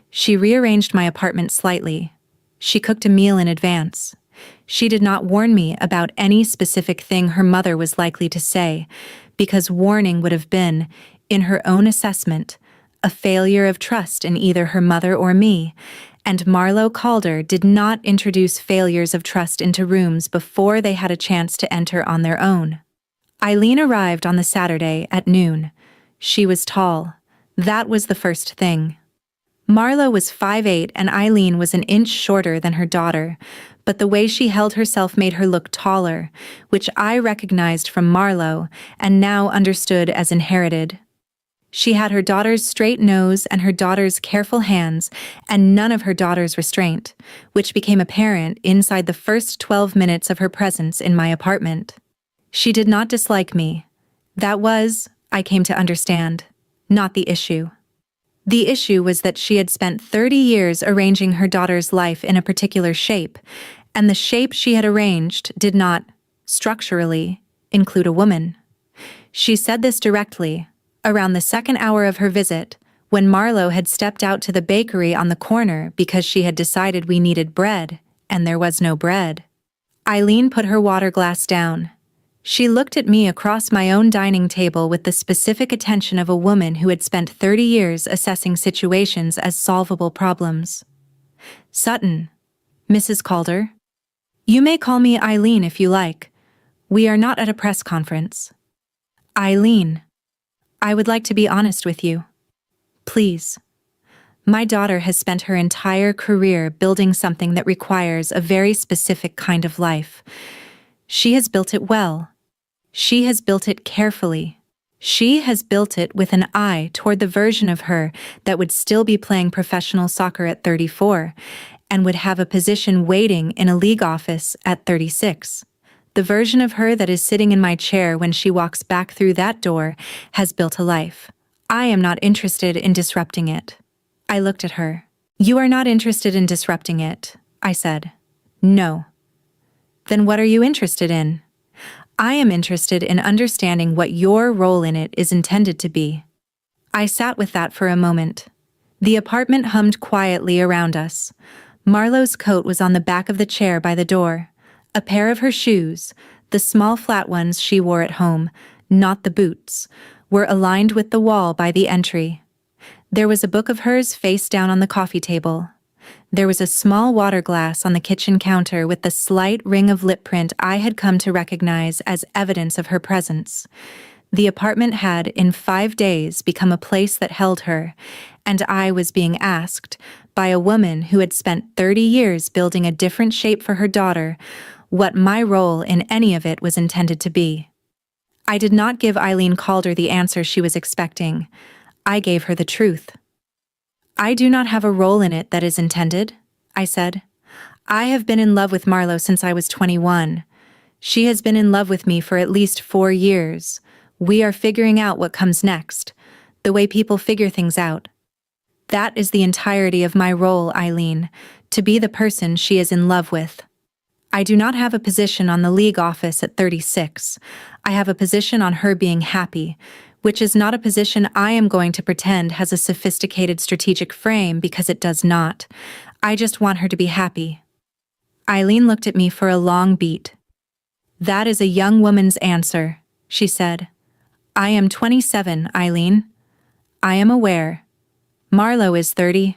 She rearranged my apartment slightly. She cooked a meal in advance. She did not warn me about any specific thing her mother was likely to say, because warning would have been, in her own assessment, a failure of trust in either her mother or me, and Marlo Calder did not introduce failures of trust into rooms before they had a chance to enter on their own. Eileen arrived on the Saturday at noon. She was tall. That was the first thing. Marlo was 5'8" and Eileen was an inch shorter than her daughter, but the way she held herself made her look taller, which I recognized from Marlo and now understood as inherited. She had her daughter's straight nose and her daughter's careful hands and none of her daughter's restraint, which became apparent inside the first 12 minutes of her presence in my apartment. She did not dislike me. That was, I came to understand, not the issue. The issue was that she had spent 30 years arranging her daughter's life in a particular shape, and the shape she had arranged did not, structurally, include a woman. She said this directly, Around the second hour of her visit, when Marlo had stepped out to the bakery on the corner because she had decided we needed bread, and there was no bread, Eileen put her water glass down. She looked at me across my own dining table with the specific attention of a woman who had spent 30 years assessing situations as solvable problems. Sutton. Mrs. Calder. You may call me Eileen if you like. We are not at a press conference. Eileen. I would like to be honest with you. Please. My daughter has spent her entire career building something that requires a very specific kind of life. She has built it well. She has built it carefully. She has built it with an eye toward the version of her that would still be playing professional soccer at 34 and would have a position waiting in a league office at 36. The version of her that is sitting in my chair when she walks back through that door has built a life. I am not interested in disrupting it. I looked at her. You are not interested in disrupting it, I said. No. Then what are you interested in? I am interested in understanding what your role in it is intended to be. I sat with that for a moment. The apartment hummed quietly around us. Marlo's coat was on the back of the chair by the door. A pair of her shoes, the small flat ones she wore at home, not the boots, were aligned with the wall by the entry. There was a book of hers face down on the coffee table. There was a small water glass on the kitchen counter with the slight ring of lip print I had come to recognize as evidence of her presence. The apartment had, in 5 days, become a place that held her, and I was being asked, by a woman who had spent 30 years building a different shape for her daughter, what my role in any of it was intended to be. I did not give Eileen Calder the answer she was expecting. I gave her the truth. I do not have a role in it that is intended, I said. I have been in love with Marlo since I was 21. She has been in love with me for at least 4 years. We are figuring out what comes next, the way people figure things out. That is the entirety of my role, Eileen, to be the person she is in love with. I do not have a position on the league office at 36. I have a position on her being happy, which is not a position I am going to pretend has a sophisticated strategic frame because it does not. I just want her to be happy. Eileen looked at me for a long beat. That is a young woman's answer, she said. I am 27, Eileen. I am aware. Marlo is 30.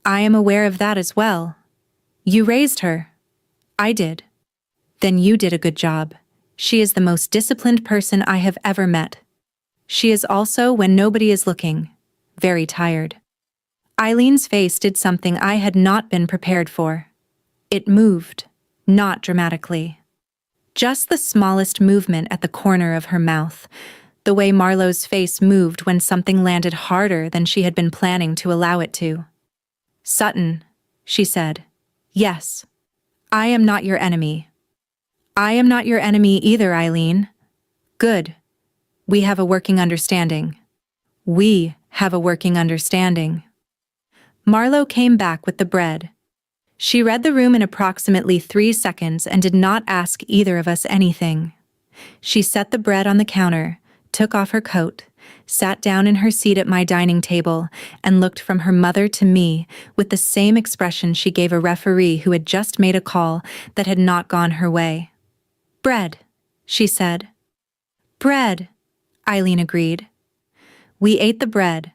I am aware of that as well. You raised her. I did. Then you did a good job. She is the most disciplined person I have ever met. She is also, when nobody is looking, very tired. Eileen's face did something I had not been prepared for. It moved, not dramatically. Just the smallest movement at the corner of her mouth, the way Marlo's face moved when something landed harder than she had been planning to allow it to. Sutton, she said. Yes. I am not your enemy. I am not your enemy either, Eileen. Good. We have a working understanding. We have a working understanding. Marlo came back with the bread. She read the room in approximately 3 seconds and did not ask either of us anything. She set the bread on the counter, took off her coat, sat down in her seat at my dining table, and looked from her mother to me with the same expression she gave a referee who had just made a call that had not gone her way. Bread, she said. Bread, Eileen agreed. We ate the bread.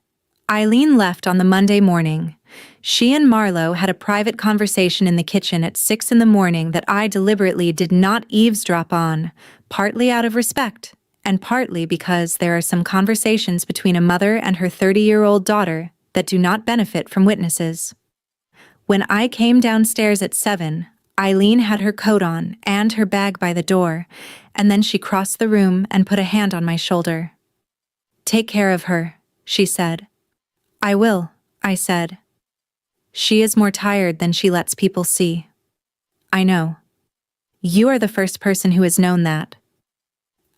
Eileen left on the Monday morning. She and Marlo had a private conversation in the kitchen at 6 a.m. that I deliberately did not eavesdrop on, partly out of respect, and partly because there are some conversations between a mother and her 30-year-old daughter that do not benefit from witnesses. When I came downstairs at 7, Eileen had her coat on and her bag by the door, and then she crossed the room and put a hand on my shoulder. Take care of her, she said. I will, I said. She is more tired than she lets people see. I know. You are the first person who has known that.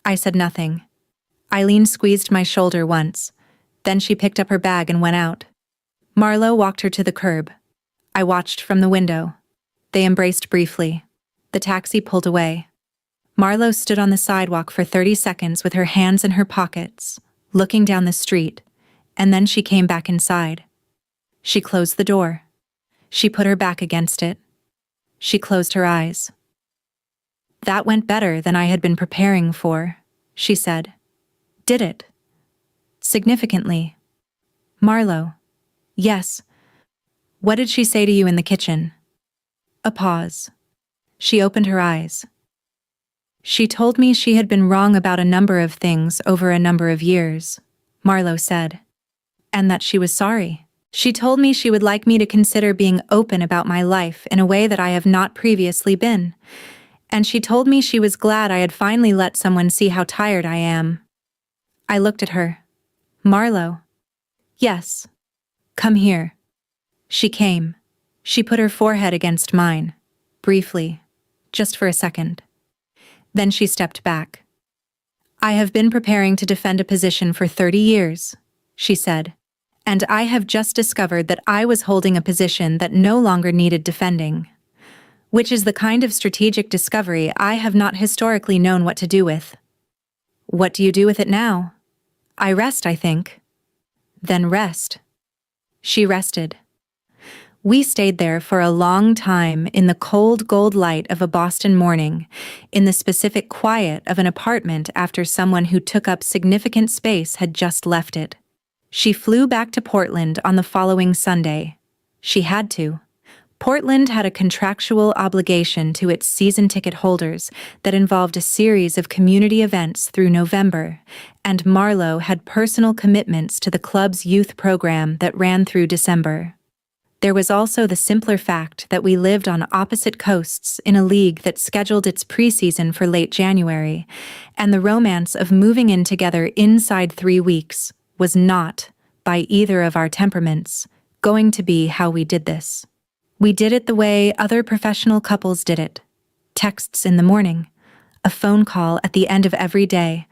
I said nothing. Eileen squeezed my shoulder once. Then she picked up her bag and went out. Marlo walked her to the curb. I watched from the window. They embraced briefly. The taxi pulled away. Marlo stood on the sidewalk for 30 seconds with her hands in her pockets, looking down the street, and then she came back inside. She closed the door. She put her back against it. She closed her eyes. "That went better than I had been preparing for," she said. "Did it?" Significantly. "Marlo." "Yes." "What did she say to you in the kitchen?" A pause. She opened her eyes. "She told me she had been wrong about a number of things over a number of years," Marlo said. "And that she was sorry. She told me she would like me to consider being open about my life in a way that I have not previously been. And she told me she was glad I had finally let someone see how tired I am." I looked at her. "Marlo." "Yes." "Come here." She came. She put her forehead against mine, briefly, just for a second. Then she stepped back. "I have been preparing to defend a position for 30 years, she said, "and I have just discovered that I was holding a position that no longer needed defending, which is the kind of strategic discovery I have not historically known what to do with." "What do you do with it now?" "I rest, I think." "Then rest." She rested. We stayed there for a long time in the cold gold light of a Boston morning, in the specific quiet of an apartment after someone who took up significant space had just left it. She flew back to Portland on the following Sunday. She had to. Portland had a contractual obligation to its season ticket holders that involved a series of community events through November, and Marlo had personal commitments to the club's youth program that ran through December. There was also the simpler fact that we lived on opposite coasts in a league that scheduled its preseason for late January, and the romance of moving in together inside 3 weeks was not, by either of our temperaments, going to be how we did this. We did it the way other professional couples did it. Texts in the morning, a phone call at the end of every day,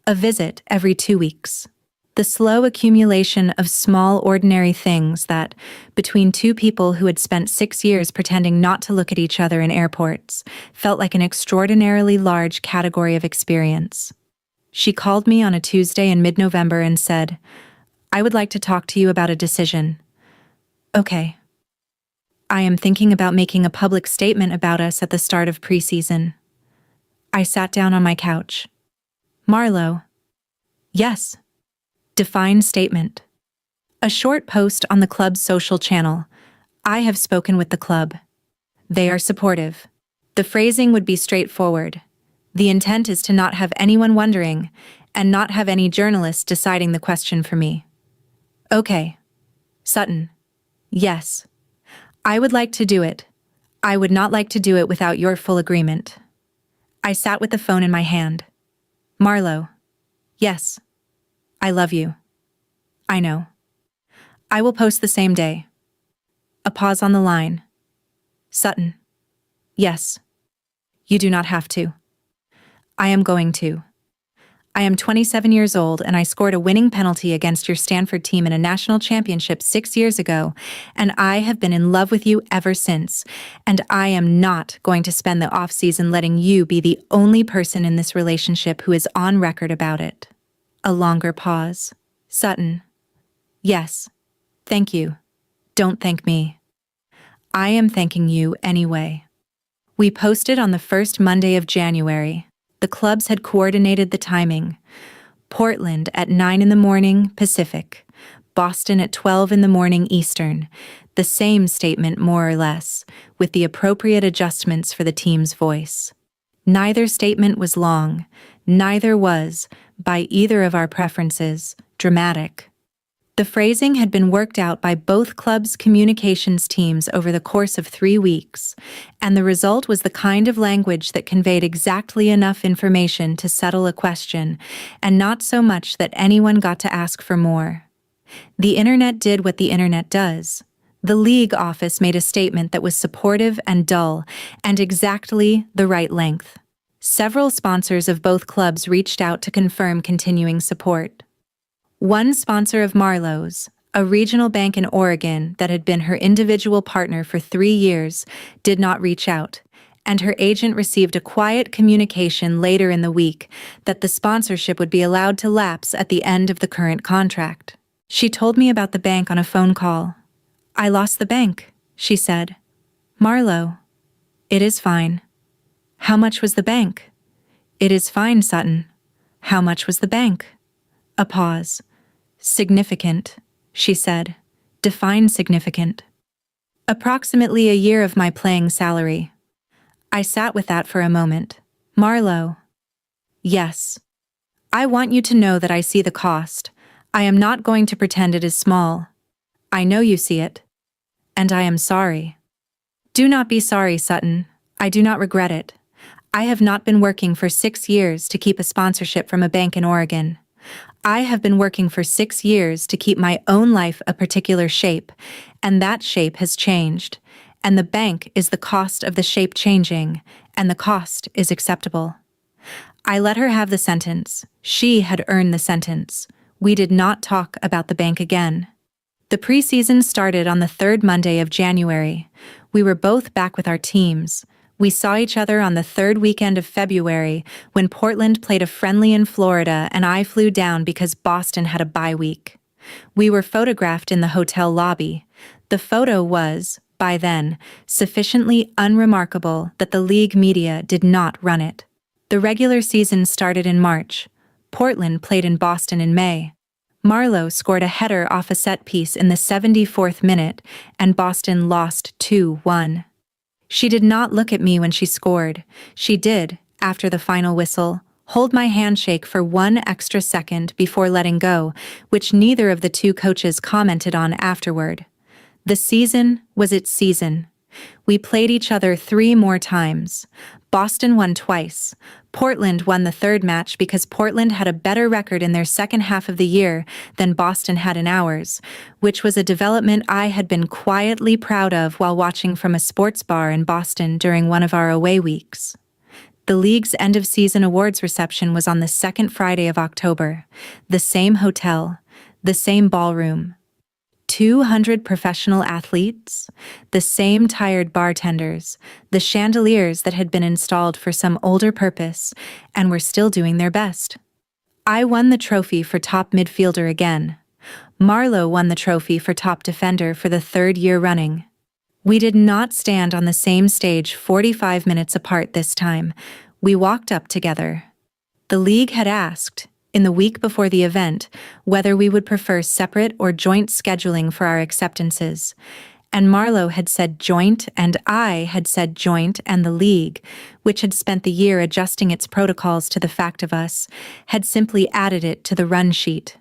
a visit every 2 weeks. The slow accumulation of small ordinary things that, between two people who had spent 6 years pretending not to look at each other in airports, felt like an extraordinarily large category of experience. She called me on a Tuesday in mid-November and said, "I would like to talk to you about a decision." "Okay." "I am thinking about making a public statement about us at the start of preseason." I sat down on my couch. "Marlo." "Yes." Define statement. A short post on the club's social channel. "I have spoken with the club. They are supportive." The phrasing would be straightforward. The intent is to not have anyone wondering, and not have any journalist deciding the question for me. "Okay." "Sutton." "Yes. I would like to do it. I would not like to do it without your full agreement." I sat with the phone in my hand. "Marlo." "Yes. I love you." "I know." "I will post the same day." A pause on the line. "Sutton." "Yes." "You do not have to." "I am going to. I am 27 years old and I scored a winning penalty against your Stanford team in a national championship 6 years ago, and I have been in love with you ever since, and I am not going to spend the off-season letting you be the only person in this relationship who is on record about it." A longer pause. "Sutton." "Yes. Thank you. Don't thank me. I am thanking you anyway." We posted on the first Monday of January. The clubs had coordinated the timing. Portland at 9 in the morning Pacific, Boston at 12 in the morning Eastern. The same statement more or less, with the appropriate adjustments for the team's voice. Neither statement was long, neither was, by either of our preferences, dramatic. The phrasing had been worked out by both clubs' communications teams over the course of 3 weeks, and the result was the kind of language that conveyed exactly enough information to settle a question, and not so much that anyone got to ask for more. The internet did what the internet does. The league office made a statement that was supportive and dull, and exactly the right length. Several sponsors of both clubs reached out to confirm continuing support. One sponsor of Marlo's, a regional bank in Oregon that had been her individual partner for 3 years, did not reach out, and her agent received a quiet communication later in the week that the sponsorship would be allowed to lapse at the end of the current contract. She told me about the bank on a phone call. "I lost the bank," she said. "Marlo." "It is fine." "How much was the bank?" "It is fine, Sutton." "How much was the bank?" A pause. "Significant," she said. "Define significant." "Approximately a year of my playing salary." I sat with that for a moment. "Marlo." "Yes. I want you to know that I see the cost. I am not going to pretend it is small. I know you see it. And I am sorry." "Do not be sorry, Sutton. I do not regret it. I have not been working for 6 years to keep a sponsorship from a bank in Oregon. I have been working for 6 years to keep my own life a particular shape, and that shape has changed, and the bank is the cost of the shape changing, and the cost is acceptable." I let her have the sentence. She had earned the sentence. We did not talk about the bank again. The preseason started on the 3rd Monday of January. We were both back with our teams. We saw each other on the 3rd weekend of February when Portland played a friendly in Florida and I flew down because Boston had a bye week. We were photographed in the hotel lobby. The photo was, by then, sufficiently unremarkable that the league media did not run it. The regular season started in March. Portland played in Boston in May. Marlo scored a header off a set piece in the 74th minute, and Boston lost 2-1. She did not look at me when she scored. She did, after the final whistle, hold my handshake for 1 extra second before letting go, which neither of the two coaches commented on afterward. The season was its season. We played each other 3 more times. Boston won twice. Portland won the 3rd match because Portland had a better record in their second half of the year than Boston had in ours, which was a development I had been quietly proud of while watching from a sports bar in Boston during one of our away weeks. The league's end-of-season awards reception was on the 2nd Friday of October. The same hotel, the same ballroom. 200 professional athletes, the same tired bartenders, the chandeliers that had been installed for some older purpose and were still doing their best. I won the trophy for top midfielder again. Marlo won the trophy for top defender for the 3rd year running. We did not stand on the same stage 45 minutes apart this time. We walked up together. The league had asked, in the week before the event, whether we would prefer separate or joint scheduling for our acceptances, and Marlo had said joint and I had said joint, and the league, which had spent the year adjusting its protocols to the fact of us, had simply added it to the run sheet.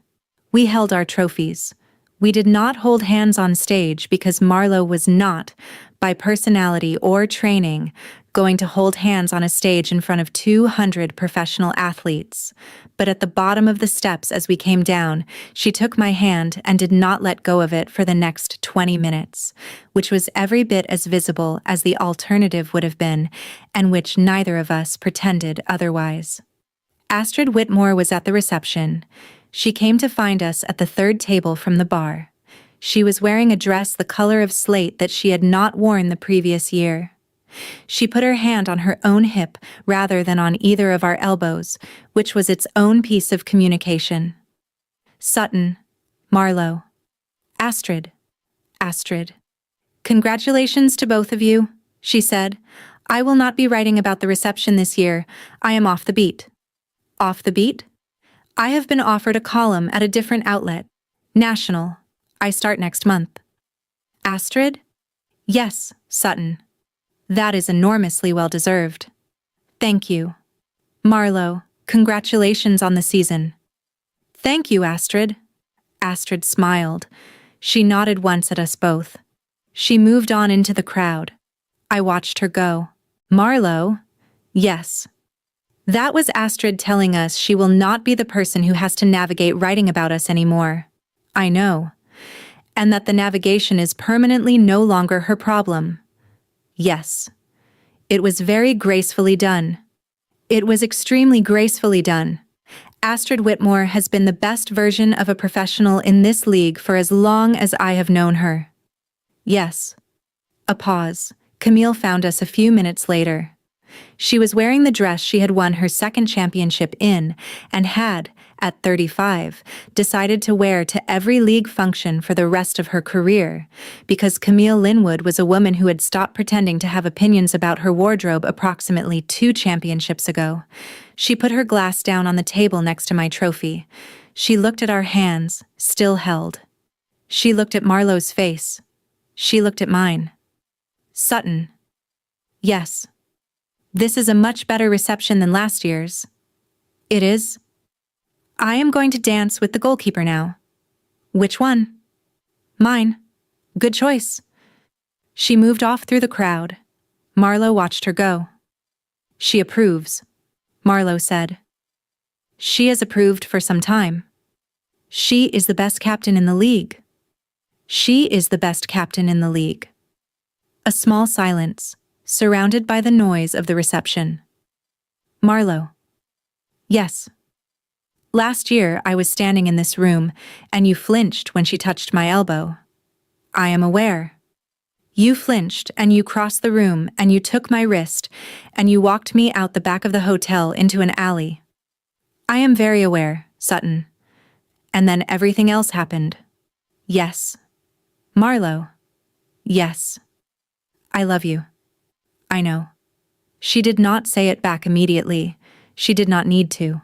We held our trophies. We did not hold hands on stage because Marlo was not, by personality or training, going to hold hands on a stage in front of 200 professional athletes. But at the bottom of the steps as we came down, she took my hand and did not let go of it for the next 20 minutes, which was every bit as visible as the alternative would have been, and which neither of us pretended otherwise. Astrid Whitmore was at the reception. She came to find us at the 3rd table from the bar. She was wearing a dress the color of slate that she had not worn the previous year. She put her hand on her own hip rather than on either of our elbows, which was its own piece of communication. "Sutton, Marlo. Astrid. Astrid. Congratulations to both of you," she said. "I will not be writing about the reception this year. I am off the beat." "Off the beat?" "I have been offered a column at a different outlet. National. I start next month." "Astrid?" "Yes, Sutton. That is enormously well-deserved." "Thank you." "Marlo, congratulations on the season." "Thank you, Astrid." Astrid smiled. She nodded once at us both. She moved on into the crowd. I watched her go. "Marlo?" "Yes." That was Astrid telling us she will not be the person who has to navigate writing about us anymore. I know. And that the navigation is permanently no longer her problem. Yes. It was very gracefully done. It was extremely gracefully done. Astrid Whitmore has been the best version of a professional in this league for as long as I have known her. Yes. A pause. Camille found us a few minutes later. She was wearing the dress she had won her second championship in and had, at 35, decided to wear to every league function for the rest of her career, because Camille Linwood was a woman who had stopped pretending to have opinions about her wardrobe approximately 2 championships ago. She put her glass down on the table next to my trophy. She looked at our hands, still held. She looked at Marlo's face. She looked at mine. Sutton. Yes. This is a much better reception than last year's. It is. I am going to dance with the goalkeeper now. Which one? Mine. Good choice. She moved off through the crowd. Marlo watched her go. She approves, Marlo said. She has approved for some time. She is the best captain in the league. She is the best captain in the league. A small silence, surrounded by the noise of the reception. Marlo. Yes. Last year I was standing in this room, and you flinched when she touched my elbow. I am aware. You flinched, and you crossed the room, and you took my wrist, and you walked me out the back of the hotel into an alley. I am very aware, Sutton. And then everything else happened. Yes. Marlo. Yes. I love you. I know. She did not say it back immediately. She did not need to.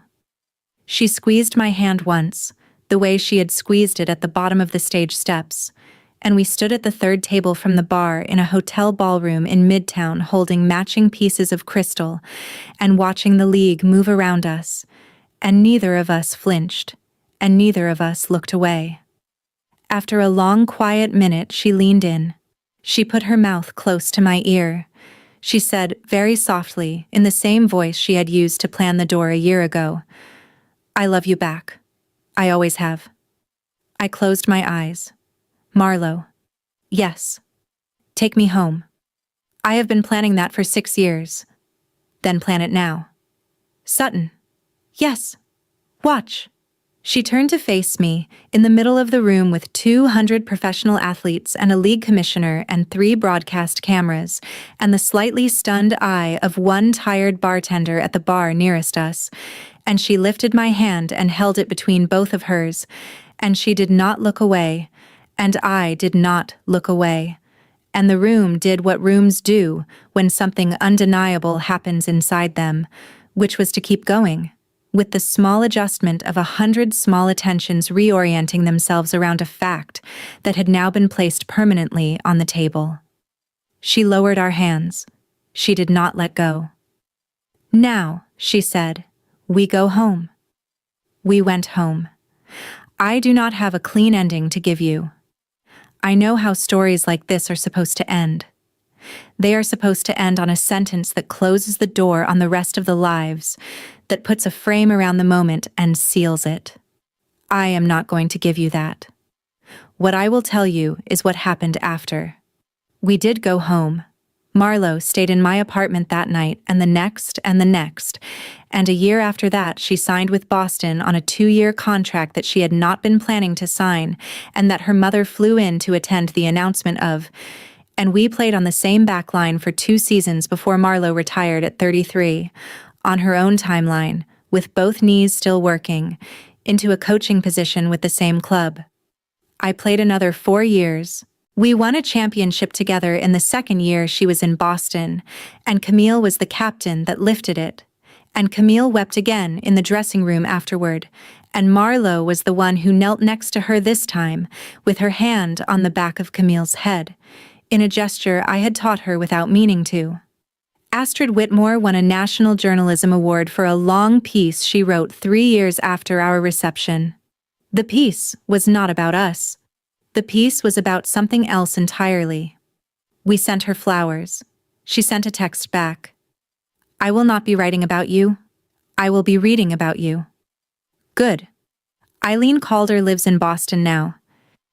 She squeezed my hand once, the way she had squeezed it at the bottom of the stage steps, and we stood at the third table from the bar in a hotel ballroom in Midtown holding matching pieces of crystal and watching the league move around us, and neither of us flinched, and neither of us looked away. After a long, quiet minute, she leaned in. She put her mouth close to my ear. She said, very softly, in the same voice she had used to plan the door a year ago, I love you back. I always have. I closed my eyes. Marlo. Yes. Take me home. I have been planning that for 6 years. Then plan it now. Sutton. Yes. Watch. She turned to face me, in the middle of the room with 200 professional athletes and a league commissioner and 3 broadcast cameras, and the slightly stunned eye of one tired bartender at the bar nearest us, and she lifted my hand and held it between both of hers, and she did not look away, and I did not look away, and the room did what rooms do when something undeniable happens inside them, which was to keep going, with the small adjustment of 100 small attentions reorienting themselves around a fact that had now been placed permanently on the table. She lowered our hands. She did not let go. Now, she said, we go home. We went home. I do not have a clean ending to give you. I know how stories like this are supposed to end. They are supposed to end on a sentence that closes the door on the rest of the lives, that puts a frame around the moment and seals it. I am not going to give you that. What I will tell you is what happened after. We did go home. Marlo stayed in my apartment that night and the next, and a year after that she signed with Boston on a 2-year contract that she had not been planning to sign and that her mother flew in to attend the announcement of, and we played on the same back line for 2 seasons before Marlo retired at 33, on her own timeline, with both knees still working, into a coaching position with the same club. I played another 4 years. We won a championship together in the 2nd year she was in Boston, and Camille was the captain that lifted it. And Camille wept again in the dressing room afterward, and Marlo was the one who knelt next to her this time, with her hand on the back of Camille's head, in a gesture I had taught her without meaning to. Astrid Whitmore won a National Journalism Award for a long piece she wrote 3 years after our reception. The piece was not about us. The piece was about something else entirely. We sent her flowers. She sent a text back. I will not be writing about you. I will be reading about you. Good. Eileen Calder lives in Boston now.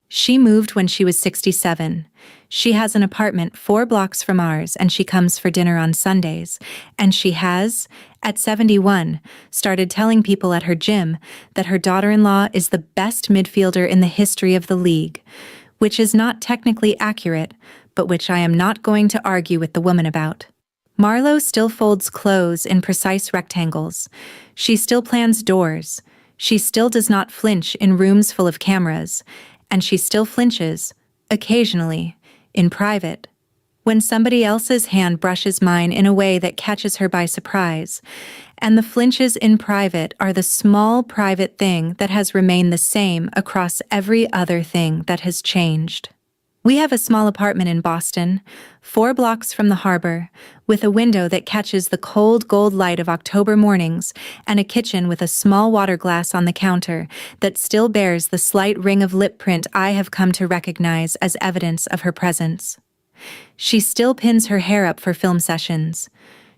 She moved when she was 67. She has an apartment 4 blocks from ours, and she comes for dinner on Sundays. And she has, at 71, started telling people at her gym that her daughter-in-law is the best midfielder in the history of the league, which is not technically accurate, but which I am not going to argue with the woman about. Marlo still folds clothes in precise rectangles. She still plans doors. She still does not flinch in rooms full of cameras. And she still flinches, occasionally, in private, when somebody else's hand brushes mine in a way that catches her by surprise. And the flinches in private are the small private thing that has remained the same across every other thing that has changed. We have a small apartment in Boston, 4 blocks from the harbor, with a window that catches the cold gold light of October mornings and a kitchen with a small water glass on the counter that still bears the slight ring of lip print I have come to recognize as evidence of her presence. She still pins her hair up for film sessions.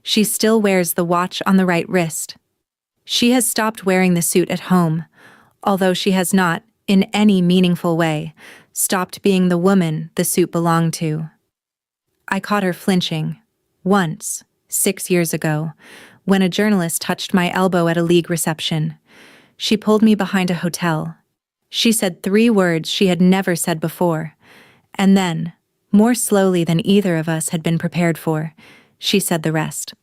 She still wears the watch on the right wrist. She has stopped wearing the suit at home, although she has not, in any meaningful way, stopped being the woman the suit belonged to. I caught her flinching, once, 6 years ago, when a journalist touched my elbow at a league reception. She pulled me behind a hotel. She said 3 words she had never said before, and then, more slowly than either of us had been prepared for, she said the rest.